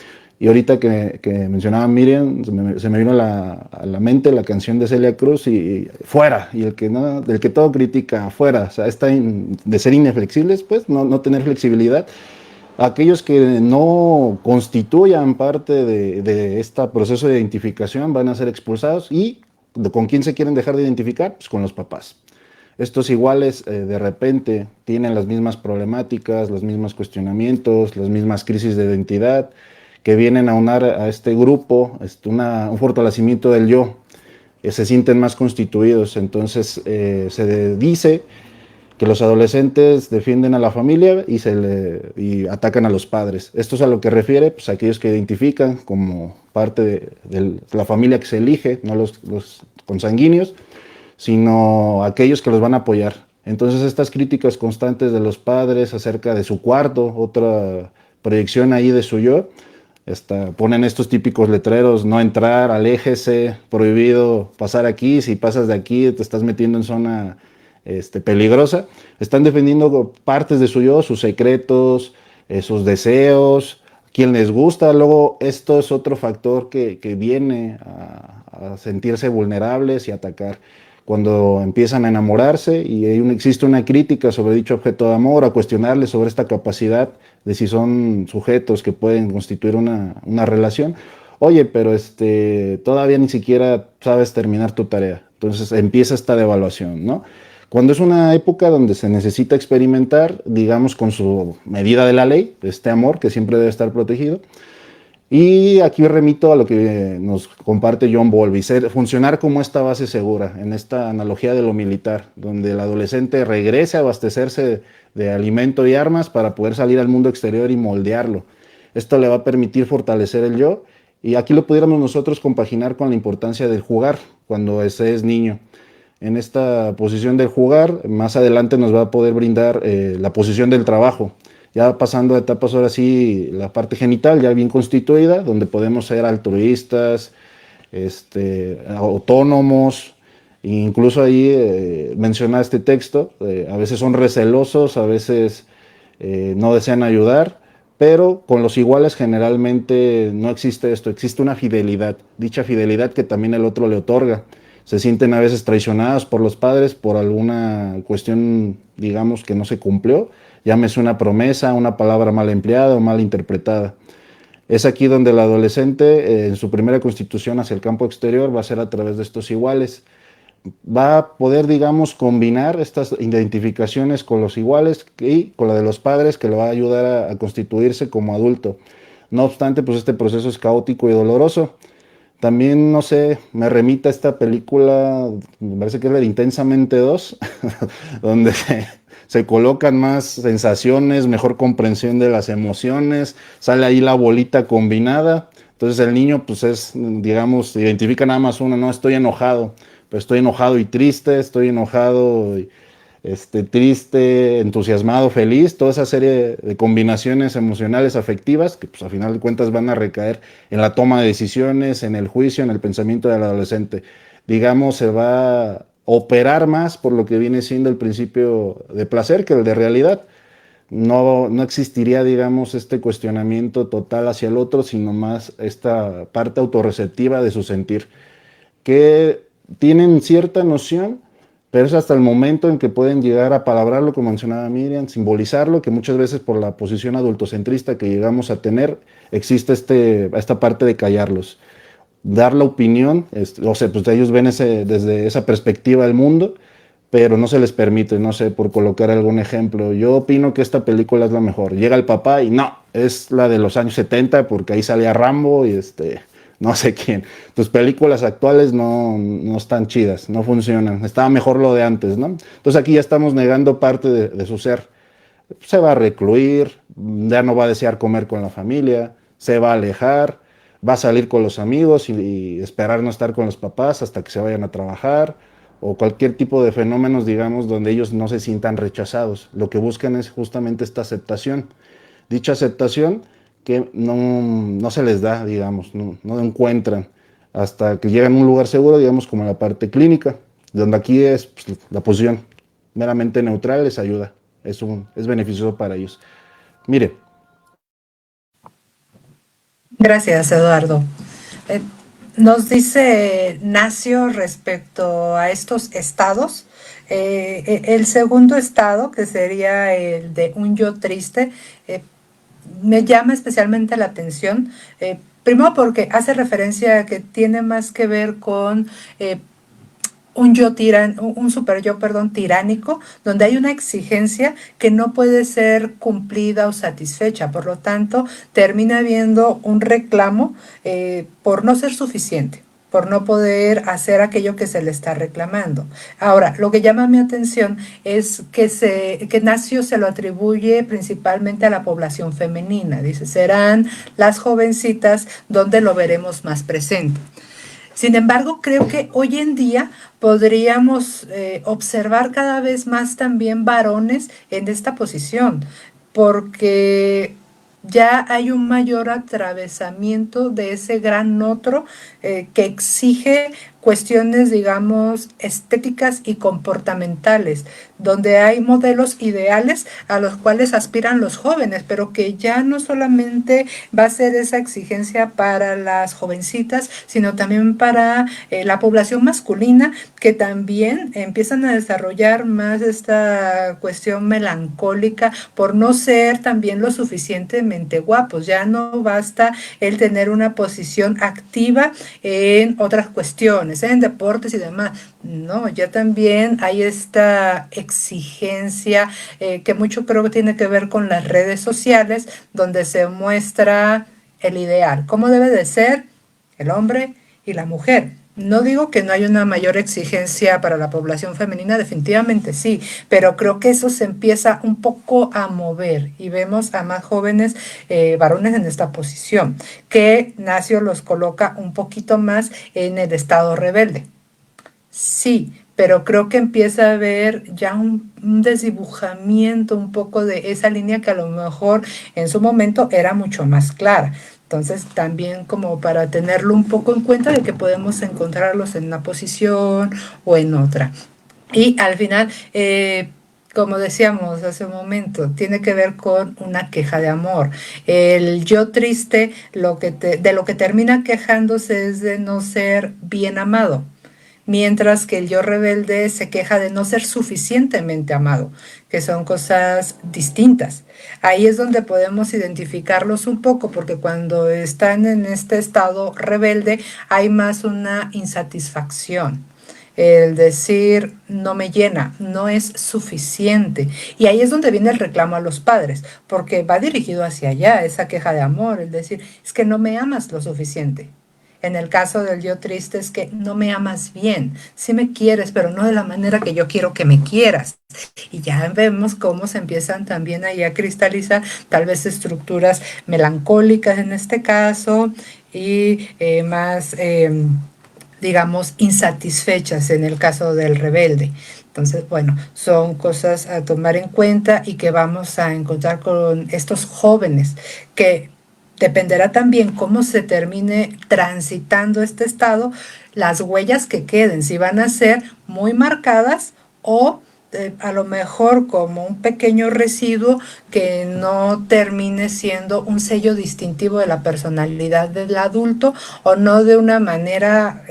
Y ahorita que mencionaba Miriam, se me vino a la mente la canción de Celia Cruz, y fuera, y del que todo critica, fuera. O sea, de ser inflexibles, pues, no tener flexibilidad. Aquellos que no constituyan parte de este proceso de identificación van a ser expulsados. ¿Y con quién se quieren dejar de identificar? Pues con los papás. Estos iguales de repente tienen las mismas problemáticas, los mismos cuestionamientos, las mismas crisis de identidad, que vienen a unar a este grupo, un fortalecimiento del yo, se sienten más constituidos. Entonces se dice que los adolescentes defienden a la familia y atacan a los padres. Esto es a lo que refiere, pues, a aquellos que identifican como parte de la familia que se elige, no los consanguíneos, sino aquellos que los van a apoyar. Entonces estas críticas constantes de los padres acerca de su cuarto, otra proyección ahí de su yo, ponen estos típicos letreros: no entrar, aléjese, prohibido pasar aquí, si pasas de aquí te estás metiendo en zona peligrosa. Están defendiendo partes de su yo, sus secretos, sus deseos, quién les gusta. Luego, esto es otro factor que viene a sentirse vulnerables y atacar. Cuando empiezan a enamorarse y existe una crítica sobre dicho objeto de amor, a cuestionarles sobre esta capacidad de si son sujetos que pueden constituir una relación. Oye, pero todavía ni siquiera sabes terminar tu tarea. Entonces empieza esta devaluación, ¿no? Cuando es una época donde se necesita experimentar, digamos, con su medida de la ley, este amor que siempre debe estar protegido. Y aquí remito a lo que nos comparte John Bowlby, funcionar como esta base segura, en esta analogía de lo militar, donde el adolescente regrese a abastecerse de alimento y armas para poder salir al mundo exterior y moldearlo. Esto le va a permitir fortalecer el yo, y aquí lo pudiéramos nosotros compaginar con la importancia del jugar cuando ese es niño. En esta posición del jugar, más adelante nos va a poder brindar la posición del trabajo, ya pasando a etapas ahora sí, la parte genital ya bien constituida, donde podemos ser altruistas, autónomos, incluso ahí menciona este texto, a veces son recelosos, a veces no desean ayudar, pero con los iguales generalmente no existe esto, existe una fidelidad, dicha fidelidad que también el otro le otorga. Se sienten a veces traicionados por los padres por alguna cuestión, digamos, que no se cumplió, llámese una promesa, una palabra mal empleada o mal interpretada. Es aquí donde el adolescente, en su primera constitución hacia el campo exterior, va a ser a través de estos iguales. Va a poder, digamos, combinar estas identificaciones con los iguales y con la de los padres, que le va a ayudar a constituirse como adulto. No obstante, pues este proceso es caótico y doloroso. También, no sé, me remita a esta película, me parece que es la de Intensamente 2, donde se colocan más sensaciones, mejor comprensión de las emociones, sale ahí la bolita combinada. Entonces el niño, pues digamos, identifica nada más uno, no, estoy enojado, pero estoy enojado y triste, estoy enojado y triste, entusiasmado, feliz, toda esa serie de combinaciones emocionales, afectivas, que pues a final de cuentas van a recaer en la toma de decisiones, en el juicio, en el pensamiento del adolescente. Digamos, se va a operar más por lo que viene siendo el principio de placer que el de realidad. No existiría, digamos, este cuestionamiento total hacia el otro, sino más esta parte autorreceptiva de su sentir, que tienen cierta noción, pero es hasta el momento en que pueden llegar a palabrarlo, como mencionaba Miriam, simbolizarlo, que muchas veces por la posición adultocentrista que llegamos a tener, existe esta parte de callarlos, dar la opinión, o sea, pues ellos ven desde esa perspectiva del mundo, pero no se les permite, no sé, por colocar algún ejemplo. Yo opino que esta película es la mejor. Llega el papá y no, es la de los años 70, porque ahí salía Rambo y no sé quién. Tus películas actuales no están chidas, no funcionan. Estaba mejor lo de antes, ¿no? Entonces aquí ya estamos negando parte de su ser. Se va a recluir, ya no va a desear comer con la familia, se va a alejar, va a salir con los amigos y esperar no estar con los papás hasta que se vayan a trabajar, o cualquier tipo de fenómenos, digamos, donde ellos no se sientan rechazados. Lo que buscan es justamente esta aceptación. Dicha aceptación que no se les da, digamos, no encuentran hasta que llegan a un lugar seguro, digamos, como la parte clínica, donde aquí es pues, la posición meramente neutral, les ayuda, es beneficioso para ellos. Mire. Gracias, Eduardo. Eh, Nos dice Nacio respecto a estos estados. El segundo estado, que sería el de un yo triste, me llama especialmente la atención. Primero porque hace referencia a que tiene más que ver con un super yo, perdón, tiránico, donde hay una exigencia que no puede ser cumplida o satisfecha. Por lo tanto, termina habiendo un reclamo por no ser suficiente, por no poder hacer aquello que se le está reclamando. Ahora, lo que llama mi atención es que Nacio se lo atribuye principalmente a la población femenina. Dice, serán las jovencitas donde lo veremos más presente. Sin embargo, creo que hoy en día podríamos observar cada vez más también varones en esta posición, porque ya hay un mayor atravesamiento de ese gran otro que exige cuestiones, digamos, estéticas y comportamentales, donde hay modelos ideales a los cuales aspiran los jóvenes, pero que ya no solamente va a ser esa exigencia para las jovencitas, sino también para la población masculina, que también empiezan a desarrollar más esta cuestión melancólica por no ser también lo suficientemente guapos. Ya no basta el tener una posición activa en otras cuestiones, en deportes y demás. No, ya también hay esta exigencia que mucho creo que tiene que ver con las redes sociales, donde se muestra el ideal, cómo debe de ser el hombre y la mujer. No digo que no hay una mayor exigencia para la población femenina, definitivamente sí, pero creo que eso se empieza un poco a mover y vemos a más jóvenes varones en esta posición, que Nacio los coloca un poquito más en el estado rebelde. Sí, pero creo que empieza a haber ya un desdibujamiento un poco de esa línea que a lo mejor en su momento era mucho más clara. Entonces, también como para tenerlo un poco en cuenta de que podemos encontrarlos en una posición o en otra. Y al final, como decíamos hace un momento, tiene que ver con una queja de amor. El yo triste, de lo que termina quejándose es de no ser bien amado, mientras que el yo rebelde se queja de no ser suficientemente amado, que son cosas distintas. Ahí es donde podemos identificarlos un poco, porque cuando están en este estado rebelde hay más una insatisfacción. El decir no me llena, no es suficiente. Y ahí es donde viene el reclamo a los padres, porque va dirigido hacia allá, esa queja de amor, el decir, es que no me amas lo suficiente. En el caso del yo triste es que no me amas bien, sí me quieres, pero no de la manera que yo quiero que me quieras. Y ya vemos cómo se empiezan también ahí a cristalizar tal vez estructuras melancólicas en este caso y más, digamos, insatisfechas en el caso del rebelde. Entonces, bueno, son cosas a tomar en cuenta y que vamos a encontrar con estos jóvenes que dependerá también cómo se termine transitando este estado, las huellas que queden, si van a ser muy marcadas o a lo mejor como un pequeño residuo que no termine siendo un sello distintivo de la personalidad del adulto o no de una manera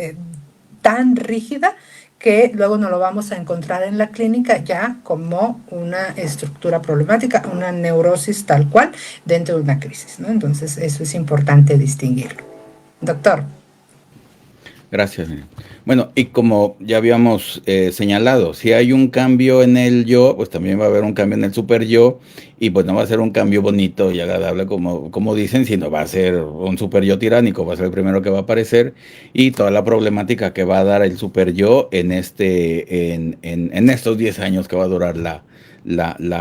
tan rígida que luego nos lo vamos a encontrar en la clínica ya como una estructura problemática, una neurosis tal cual dentro de una crisis, ¿no? Entonces eso es importante distinguirlo. Doctor. Gracias. Bueno, y como ya habíamos señalado, si hay un cambio en el yo, pues también va a haber un cambio en el super yo, y pues no va a ser un cambio bonito y agradable como dicen, sino va a ser un super yo tiránico, va a ser el primero que va a aparecer, y toda la problemática que va a dar el super yo en estos 10 años que va a durar la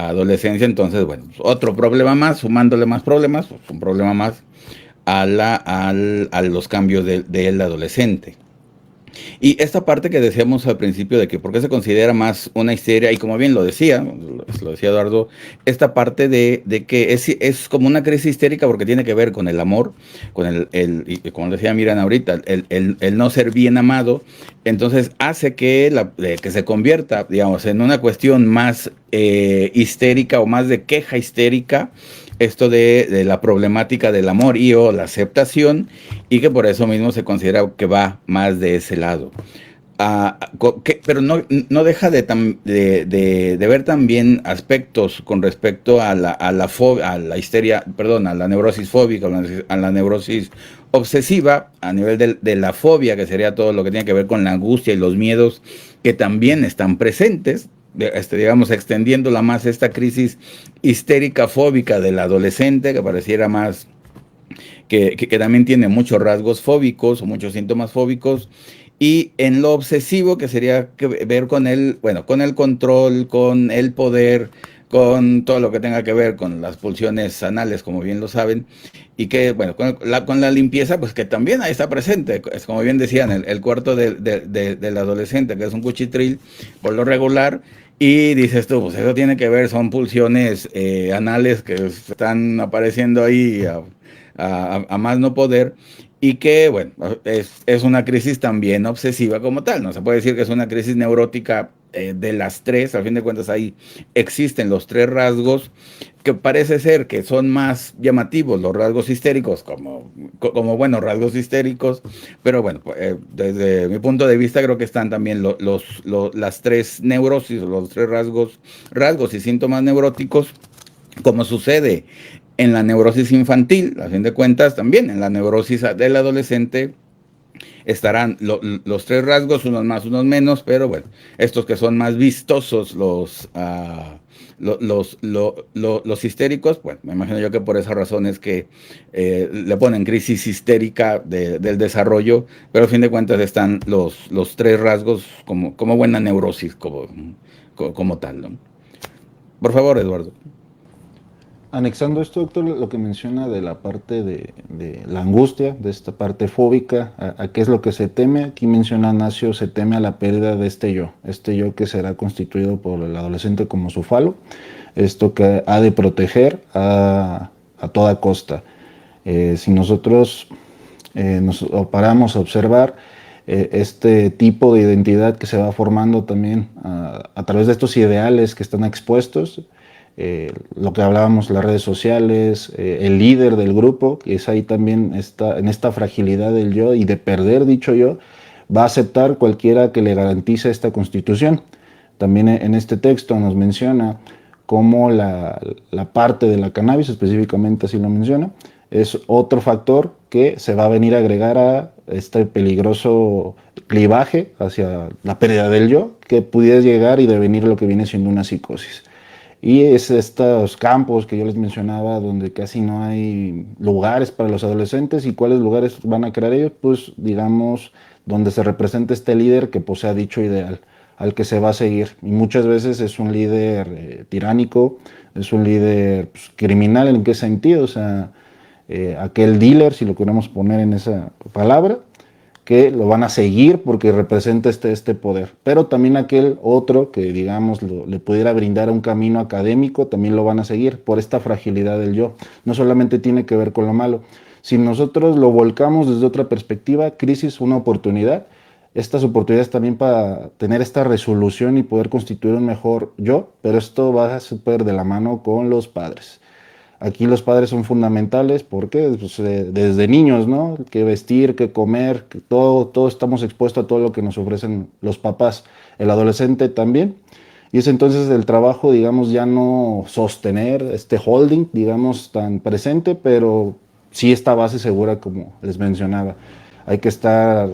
adolescencia. Entonces, bueno, otro problema más, sumándole más problemas, pues un problema más a los cambios del adolescente. Y esta parte que decíamos al principio de que por qué se considera más una histeria, y como bien lo decía Eduardo, esta parte de que es como una crisis histérica porque tiene que ver con el amor, con y como decía Miriam ahorita, el no ser bien amado. Entonces hace que se convierta, digamos, en una cuestión más histérica o más de queja histérica, esto de la problemática del amor y o la aceptación, y que por eso mismo se considera que va más de ese lado. Pero no deja de ver también aspectos con respecto a la histeria, perdón, a la neurosis fóbica, a la neurosis obsesiva, a nivel de la fobia, que sería todo lo que tiene que ver con la angustia y los miedos, que también están presentes, digamos, extendiéndola más esta crisis histérica fóbica del adolescente, que pareciera más que también tiene muchos rasgos fóbicos o muchos síntomas fóbicos, y en lo obsesivo, que sería que ver con con el control, con el poder, con todo lo que tenga que ver con las pulsiones anales, como bien lo saben, y que, bueno, con la limpieza, pues que también ahí está presente, es como bien decían, el cuarto del adolescente, que es un cuchitril, por lo regular. Y dices tú, pues eso tiene que ver, son pulsiones anales que están apareciendo ahí a más no poder. y que, bueno, es una crisis también obsesiva como tal. No se puede decir que es una crisis neurótica de las tres. A fin de cuentas, ahí existen los tres rasgos que parece ser que son más llamativos, los rasgos histéricos, como buenos rasgos histéricos, pero bueno, desde mi punto de vista creo que están también las tres neurosis, los tres rasgos y síntomas neuróticos, como sucede en la neurosis infantil, a fin de cuentas también en la neurosis del adolescente estarán los tres rasgos, unos más, unos menos, pero bueno, estos que son más vistosos, los histéricos, bueno, me imagino yo que por esa razón es que le ponen crisis histérica del desarrollo, pero a fin de cuentas están los tres rasgos como buena neurosis, como tal, ¿no? Por favor, Eduardo. Anexando esto, doctor, lo que menciona de la parte de la angustia, de esta parte fóbica, a qué es lo que se teme. Aquí menciona Nacio, se teme a la pérdida de este yo que será constituido por el adolescente como su falo, esto que ha de proteger a toda costa. Si nosotros nos paramos a observar este tipo de identidad que se va formando también a través de estos ideales que están expuestos, lo que hablábamos, las redes sociales, el líder del grupo, que es ahí también en esta fragilidad del yo y de perder dicho yo, va a aceptar cualquiera que le garantice esta constitución. También en este texto nos menciona cómo la parte de la cannabis, específicamente así lo menciona, es otro factor que se va a venir a agregar a este peligroso clivaje hacia la pérdida del yo, que pudiera llegar y devenir lo que viene siendo una psicosis. Y es estos campos que yo les mencionaba, donde casi no hay lugares para los adolescentes. ¿Y cuáles lugares van a crear ellos? Pues digamos, donde se representa este líder que posea dicho ideal, al que se va a seguir. Y muchas veces es un líder tiránico, es un líder pues, criminal. ¿En qué sentido? O sea, aquel dealer, si lo queremos poner en esa palabra, que lo van a seguir porque representa este poder. Pero también aquel otro que, digamos, le pudiera brindar un camino académico, también lo van a seguir por esta fragilidad del yo. No solamente tiene que ver con lo malo. Si nosotros lo volcamos desde otra perspectiva, crisis, una oportunidad, estas oportunidades también para tener esta resolución y poder constituir un mejor yo, pero esto va a súper de la mano con los padres. Aquí los padres son fundamentales porque pues, desde niños, ¿no? Qué vestir, qué comer, que todo estamos expuestos a todo lo que nos ofrecen los papás. El adolescente también. Y es entonces el trabajo, digamos, ya no sostener este holding, digamos, tan presente, pero sí esta base segura, como les mencionaba. Hay que estar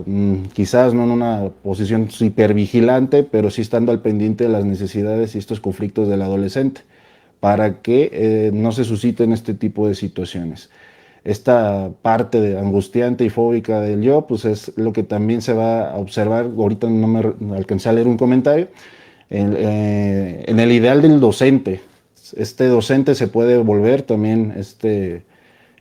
quizás no en una posición hipervigilante, pero sí estando al pendiente de las necesidades y estos conflictos del adolescente, para que no se susciten este tipo de situaciones. Esta parte de angustiante y fóbica del yo, pues es lo que también se va a observar. Ahorita no me alcancé a leer un comentario. En el ideal del docente, este docente se puede volver también este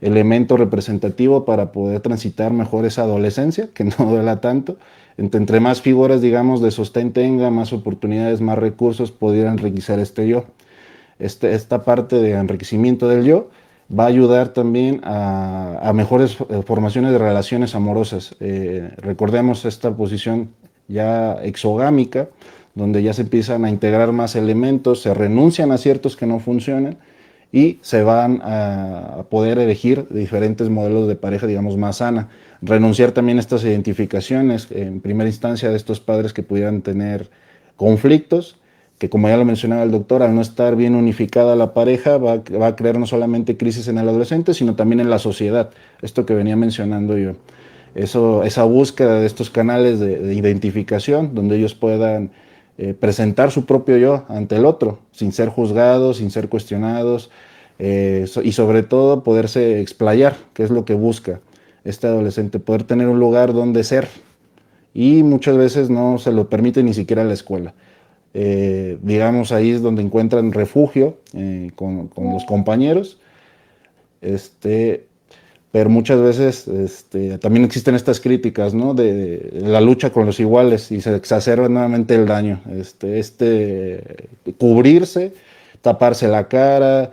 elemento representativo para poder transitar mejor esa adolescencia, que no duela tanto. Entre más figuras, digamos, de sostén tenga, más oportunidades, más recursos, pudiera enriquecer este yo. Esta parte de enriquecimiento del yo va a ayudar también a mejores formaciones de relaciones amorosas. Recordemos esta posición ya exogámica, donde ya se empiezan a integrar más elementos, se renuncian a ciertos que no funcionan y se van a poder elegir diferentes modelos de pareja, digamos, más sana. Renunciar también a estas identificaciones, en primera instancia, de estos padres que pudieran tener conflictos, que como ya lo mencionaba el doctor, al no estar bien unificada la pareja, va a crear no solamente crisis en el adolescente, sino también en la sociedad. Esto que venía mencionando yo. Esa búsqueda de estos canales de identificación, donde ellos puedan presentar su propio yo ante el otro, sin ser juzgados, sin ser cuestionados, y sobre todo poderse explayar, que es lo que busca este adolescente, poder tener un lugar donde ser. Y muchas veces no se lo permite ni siquiera la escuela. Digamos, ahí es donde encuentran refugio con los compañeros, pero muchas veces también existen estas críticas, ¿no? de la lucha con los iguales y se exacerba nuevamente el daño, cubrirse, taparse la cara,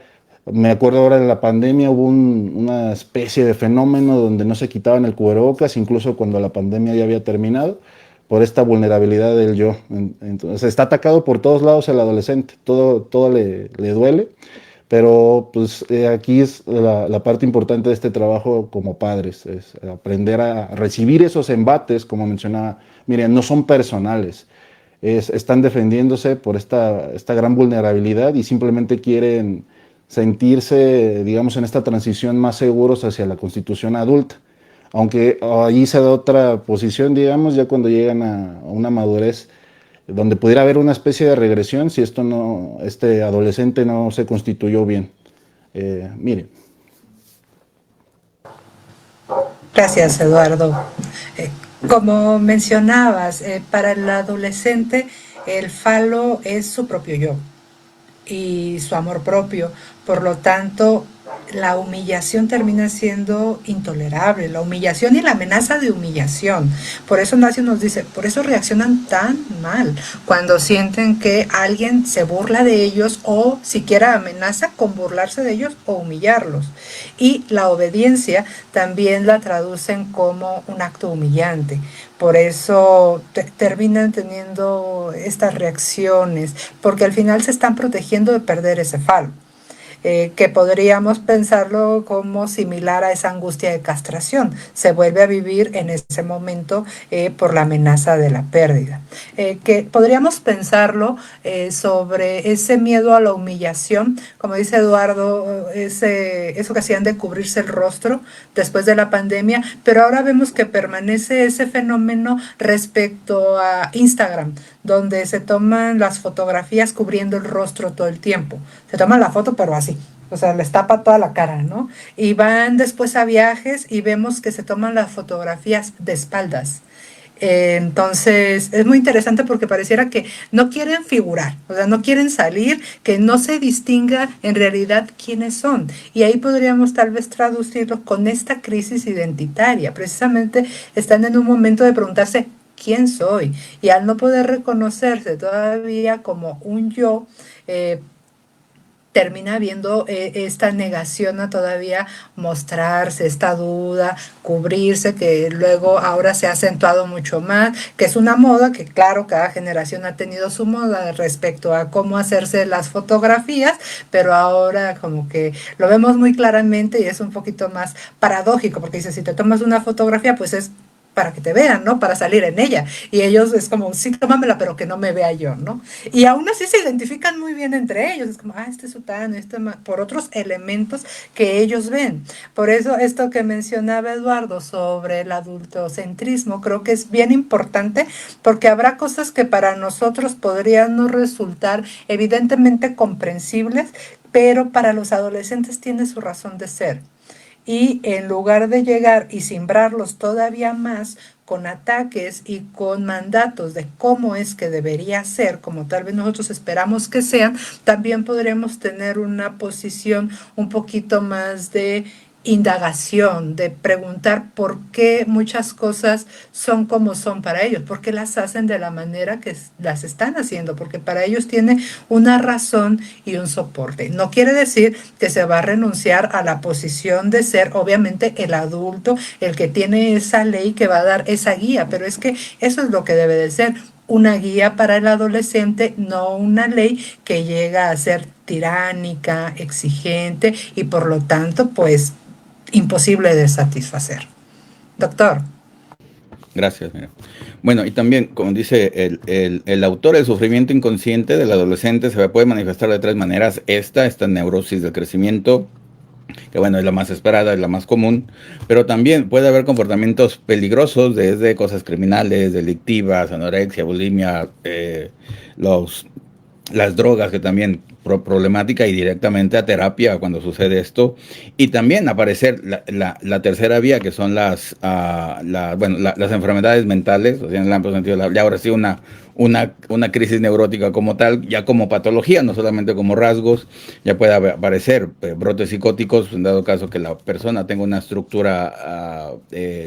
Me acuerdo ahora de la pandemia, hubo una especie de fenómeno donde no se quitaban el cubrebocas, incluso cuando la pandemia ya había terminado, por esta vulnerabilidad del yo. Entonces está atacado por todos lados el adolescente, todo le duele, pero pues aquí es la parte importante de este trabajo como padres, es aprender a recibir esos embates, como mencionaba Miriam, no son personales. Están defendiéndose por esta gran vulnerabilidad y simplemente quieren sentirse, digamos, en esta transición más seguros hacia la constitución adulta. Aunque allí se da otra posición, digamos, ya cuando llegan a una madurez donde pudiera haber una especie de regresión si este adolescente no se constituyó bien. Mire. Gracias, Eduardo. Eh, Como mencionabas, para el adolescente el falo es su propio yo y su amor propio. Por lo tanto, la humillación termina siendo intolerable, la humillación y la amenaza de humillación. Por eso Ignacio nos dice, por eso reaccionan tan mal cuando sienten que alguien se burla de ellos o siquiera amenaza con burlarse de ellos o humillarlos. Y la obediencia también la traducen como un acto humillante. Por eso terminan teniendo estas reacciones, porque al final se están protegiendo de perder ese falo. Que podríamos pensarlo como similar a esa angustia de castración. Se vuelve a vivir en ese momento por la amenaza de la pérdida. Que podríamos pensarlo sobre ese miedo a la humillación, como dice Eduardo, eso que hacían de cubrirse el rostro después de la pandemia, pero ahora vemos que permanece ese fenómeno respecto a Instagram, donde se toman las fotografías cubriendo el rostro todo el tiempo. Se toman la foto, pero así. O sea, les tapa toda la cara, ¿no? Y van después a viajes y vemos que se toman las fotografías de espaldas. Entonces, es muy interesante porque pareciera que no quieren figurar, o sea, no quieren salir, que no se distinga en realidad quiénes son. Y ahí podríamos tal vez traducirlo con esta crisis identitaria. Precisamente están en un momento de preguntarse, ¿quién soy? Y al no poder reconocerse todavía como un yo, termina viendo esta negación a todavía mostrarse, esta duda, cubrirse, que luego ahora se ha acentuado mucho más, que es una moda que claro, cada generación ha tenido su moda respecto a cómo hacerse las fotografías, pero ahora como que lo vemos muy claramente y es un poquito más paradójico, porque dice, si te tomas una fotografía, pues es para que te vean, ¿no? Para salir en ella. Y ellos es como, sí, tómamela, pero que no me vea yo, ¿no? Y aún así se identifican muy bien entre ellos. Es como, este es sutano, por otros elementos que ellos ven. Por eso esto que mencionaba Eduardo sobre el adultocentrismo, creo que es bien importante porque habrá cosas que para nosotros podrían no resultar evidentemente comprensibles, pero para los adolescentes tiene su razón de ser. Y en lugar de llegar y cimbrarlos todavía más con ataques y con mandatos de cómo es que debería ser, como tal vez nosotros esperamos que sean, también podremos tener una posición un poquito más de indagación, de preguntar por qué muchas cosas son como son para ellos, por qué las hacen de la manera que las están haciendo, porque para ellos tiene una razón y un soporte. No quiere decir que se va a renunciar a la posición de ser, obviamente, el adulto, el que tiene esa ley que va a dar esa guía, pero es que eso es lo que debe de ser, una guía para el adolescente, no una ley que llega a ser tiránica, exigente y por lo tanto, pues, imposible de satisfacer. Doctor. Gracias. Mira. Bueno, y también, como dice el autor, el sufrimiento inconsciente del adolescente se puede manifestar de tres maneras. Esta neurosis del crecimiento, que bueno, es la más esperada, es la más común, pero también puede haber comportamientos peligrosos, desde cosas criminales, delictivas, anorexia, bulimia, las drogas, que también problemática, y directamente a terapia cuando sucede esto. Y también aparecer la tercera vía, que son las enfermedades mentales, o sea, en el amplio sentido, ya ahora sí una crisis neurótica como tal, ya como patología, no solamente como rasgos, ya puede aparecer brotes psicóticos, en dado caso que la persona tenga una estructura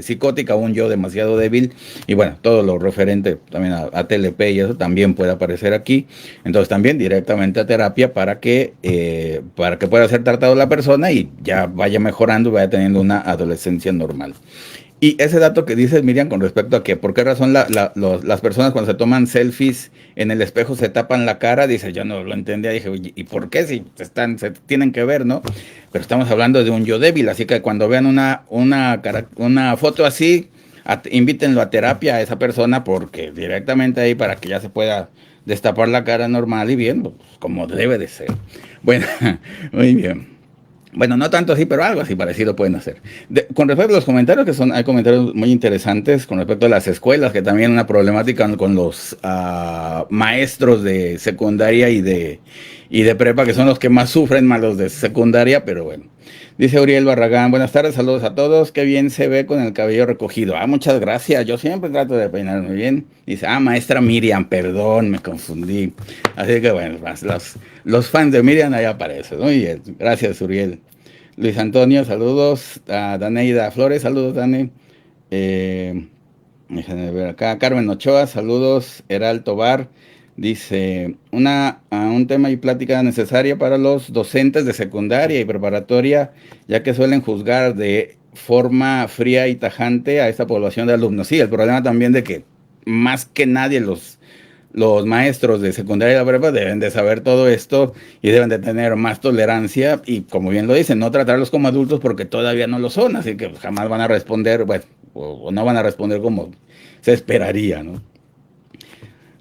psicótica, un yo demasiado débil, y bueno, todo lo referente también a TLP y eso también puede aparecer aquí. Entonces también directamente a terapia para que pueda ser tratado la persona y ya vaya mejorando, vaya teniendo una adolescencia normal. Y ese dato que dices, Miriam, con respecto a que por qué razón las personas cuando se toman selfies en el espejo se tapan la cara, dice, yo no lo entendía, dije, oye, ¿y por qué si se tienen que ver, no? Pero estamos hablando de un yo débil, así que cuando vean una foto así, invítenlo a terapia a esa persona, porque directamente ahí para que ya se pueda destapar la cara normal y bien, pues, como debe de ser. Bueno, muy bien. Bueno, no tanto así, pero algo así parecido pueden hacer. Con respecto a los comentarios, hay comentarios muy interesantes con respecto a las escuelas, que también una problemática con los maestros de secundaria y de prepa, que son los que más sufren, más los de secundaria, pero bueno. Dice Uriel Barragán, buenas tardes, saludos a todos, qué bien se ve con el cabello recogido. Muchas gracias, yo siempre trato de peinarme bien. Dice, maestra Miriam, perdón, me confundí. Así que bueno, los fans de Miriam ahí aparecen. Muy bien, gracias Uriel. Luis Antonio, saludos. A Daneida Flores, saludos Dani. Déjenme ver acá. Carmen Ochoa, saludos. Heral Tobar. Dice, un tema y plática necesaria para los docentes de secundaria y preparatoria, ya que suelen juzgar de forma fría y tajante a esta población de alumnos. Sí, el problema también de que más que nadie los maestros de secundaria y la prepa deben de saber todo esto y deben de tener más tolerancia y, como bien lo dicen, no tratarlos como adultos porque todavía no lo son, así que jamás van a responder, bueno, o no van a responder como se esperaría, ¿no?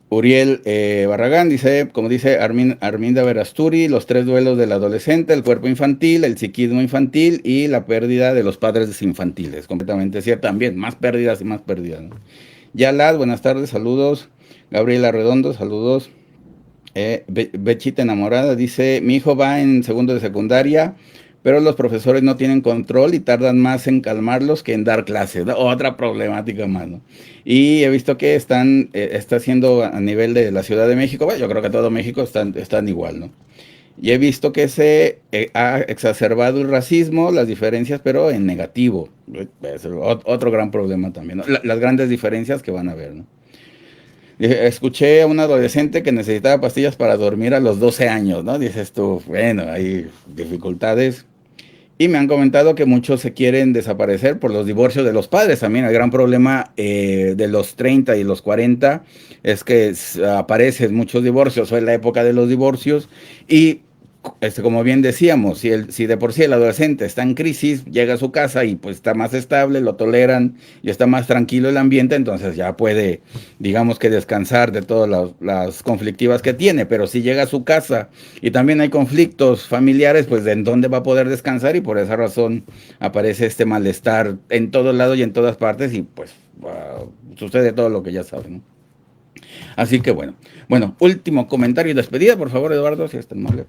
Uriel Barragán dice, como dice Arminda Verasturi, los 3 duelos del adolescente, el cuerpo infantil, el psiquismo infantil y la pérdida de los padres infantiles. Completamente cierto, también, más pérdidas y más pérdidas, ¿no? Yalad, buenas tardes, saludos. Gabriela Redondo, saludos. Bechita enamorada dice, mi hijo va en segundo de secundaria, pero los profesores no tienen control y tardan más en calmarlos que en dar clases, ¿no? Otra problemática más, ¿no? Y he visto que está haciendo a nivel de la Ciudad de México, bueno, yo creo que todo México están igual, ¿no? Y he visto que se ha exacerbado el racismo, las diferencias, pero en negativo. Es otro gran problema también, ¿no? Las grandes diferencias que van a haber, ¿no? Escuché a un adolescente que necesitaba pastillas para dormir a los 12 años, ¿no? Dices tú, bueno, hay dificultades. Y me han comentado que muchos se quieren desaparecer por los divorcios de los padres. También el gran problema de los 30 y los 40 es que aparecen muchos divorcios, o es la época de los divorcios, y como bien decíamos, si de por sí el adolescente está en crisis, llega a su casa y pues está más estable, lo toleran y está más tranquilo el ambiente, entonces ya puede, digamos que descansar de todas las conflictivas que tiene, pero si llega a su casa y también hay conflictos familiares, pues ¿en dónde va a poder descansar? Y por esa razón aparece este malestar en todos lados y en todas partes y pues sucede todo lo que ya saben, ¿no? Así que bueno, último comentario y despedida, por favor, Eduardo, si es tan amable.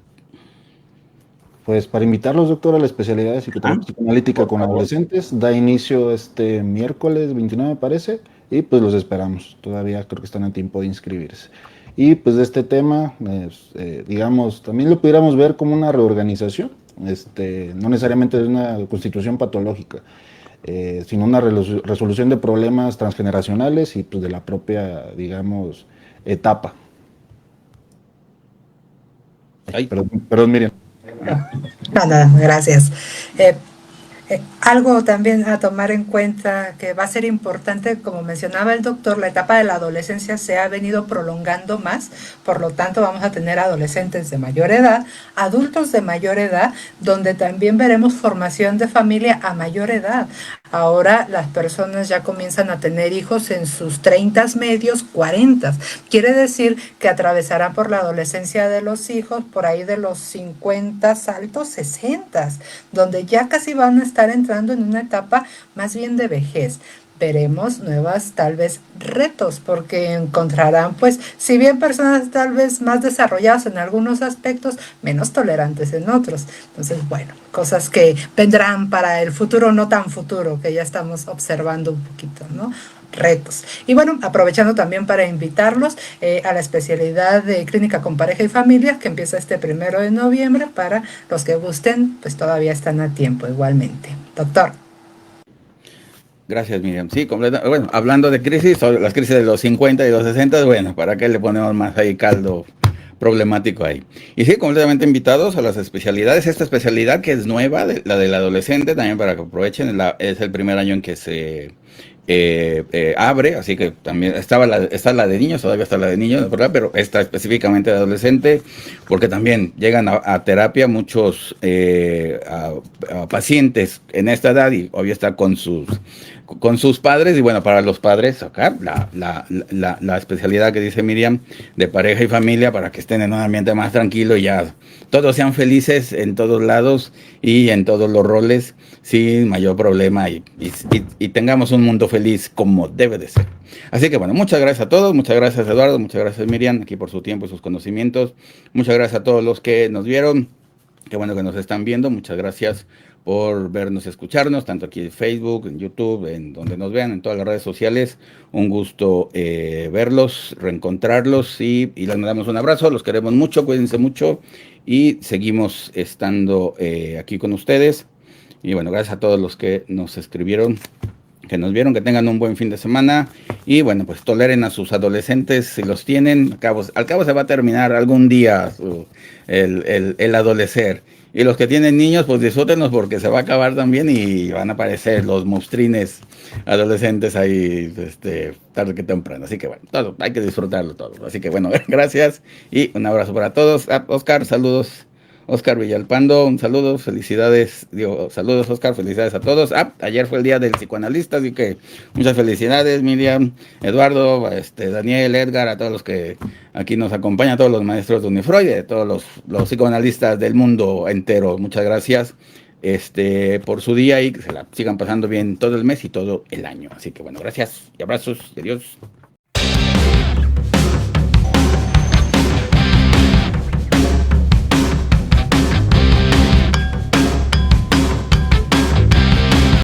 Pues para invitarlos, doctor, a la especialidad de psicoanalítica con adolescentes, da inicio este miércoles 29, me parece, y pues los esperamos. Todavía creo que están a tiempo de inscribirse. Y pues de este tema, digamos, también lo pudiéramos ver como una reorganización, no necesariamente de una constitución patológica, sino una resolución de problemas transgeneracionales y pues de la propia, digamos, etapa. Perdón, Miriam. Nada, gracias. Algo también a tomar en cuenta que va a ser importante, como mencionaba el doctor, la etapa de la adolescencia se ha venido prolongando más, por lo tanto vamos a tener adolescentes de mayor edad, adultos de mayor edad, donde también veremos formación de familia a mayor edad. Ahora las personas ya comienzan a tener hijos en sus 30 medios, 40. Quiere decir que atravesarán por la adolescencia de los hijos por ahí de los 50 altos 60, donde ya casi van a estar entrando en una etapa más bien de vejez. Veremos nuevas tal vez retos porque encontrarán pues si bien personas tal vez más desarrolladas en algunos aspectos, menos tolerantes en otros. Entonces bueno, cosas que vendrán para el futuro no tan futuro que ya estamos observando un poquito, ¿no? retos. Y bueno, aprovechando también para invitarlos a la especialidad de clínica con pareja y familia que empieza este 1 de noviembre. Para los que gusten, pues todavía están a tiempo igualmente. Doctor. Gracias, Miriam. Sí, bueno, hablando de crisis, las crisis de los 50 y los 60, bueno, ¿para qué le ponemos más ahí caldo problemático ahí? Y sí, completamente invitados a las especialidades. Esta especialidad que es nueva, la del adolescente, también para que aprovechen, es el primer año en que se abre, así que también está la de niños, todavía está la de niños, ¿verdad? Pero esta específicamente de adolescente, porque también llegan a terapia muchos a pacientes en esta edad y obvio está con sus padres, y bueno, para los padres sacar la especialidad que dice Miriam de pareja y familia para que estén en un ambiente más tranquilo y ya todos sean felices en todos lados y en todos los roles sin mayor problema y tengamos un mundo feliz como debe de ser. Así que bueno, muchas gracias a todos, muchas gracias Eduardo, muchas gracias Miriam aquí por su tiempo y sus conocimientos, muchas gracias a todos los que nos vieron, qué bueno que nos están viendo, muchas gracias por vernos y escucharnos, tanto aquí en Facebook, en YouTube, en donde nos vean, en todas las redes sociales. Un gusto verlos, reencontrarlos y les mandamos un abrazo, los queremos mucho, cuídense mucho y seguimos estando aquí con ustedes. Y bueno, gracias a todos los que nos escribieron, que nos vieron, que tengan un buen fin de semana y bueno, pues toleren a sus adolescentes si los tienen, al cabo se va a terminar algún día el adolecer. Y los que tienen niños, pues disfrútenlos porque se va a acabar también y van a aparecer los monstruines adolescentes ahí tarde que temprano. Así que bueno, todo, hay que disfrutarlo todo. Así que bueno, gracias y un abrazo para todos. Oscar, saludos. Oscar Villalpando, un saludo, felicidades, saludos Oscar, felicidades a todos. Ayer fue el día del psicoanalista, así que muchas felicidades Miriam, Eduardo, Daniel, Edgar, a todos los que aquí nos acompañan, a todos los maestros de Unifreud, a todos los psicoanalistas del mundo entero, muchas gracias por su día y que se la sigan pasando bien todo el mes y todo el año. Así que bueno, gracias y abrazos, adiós.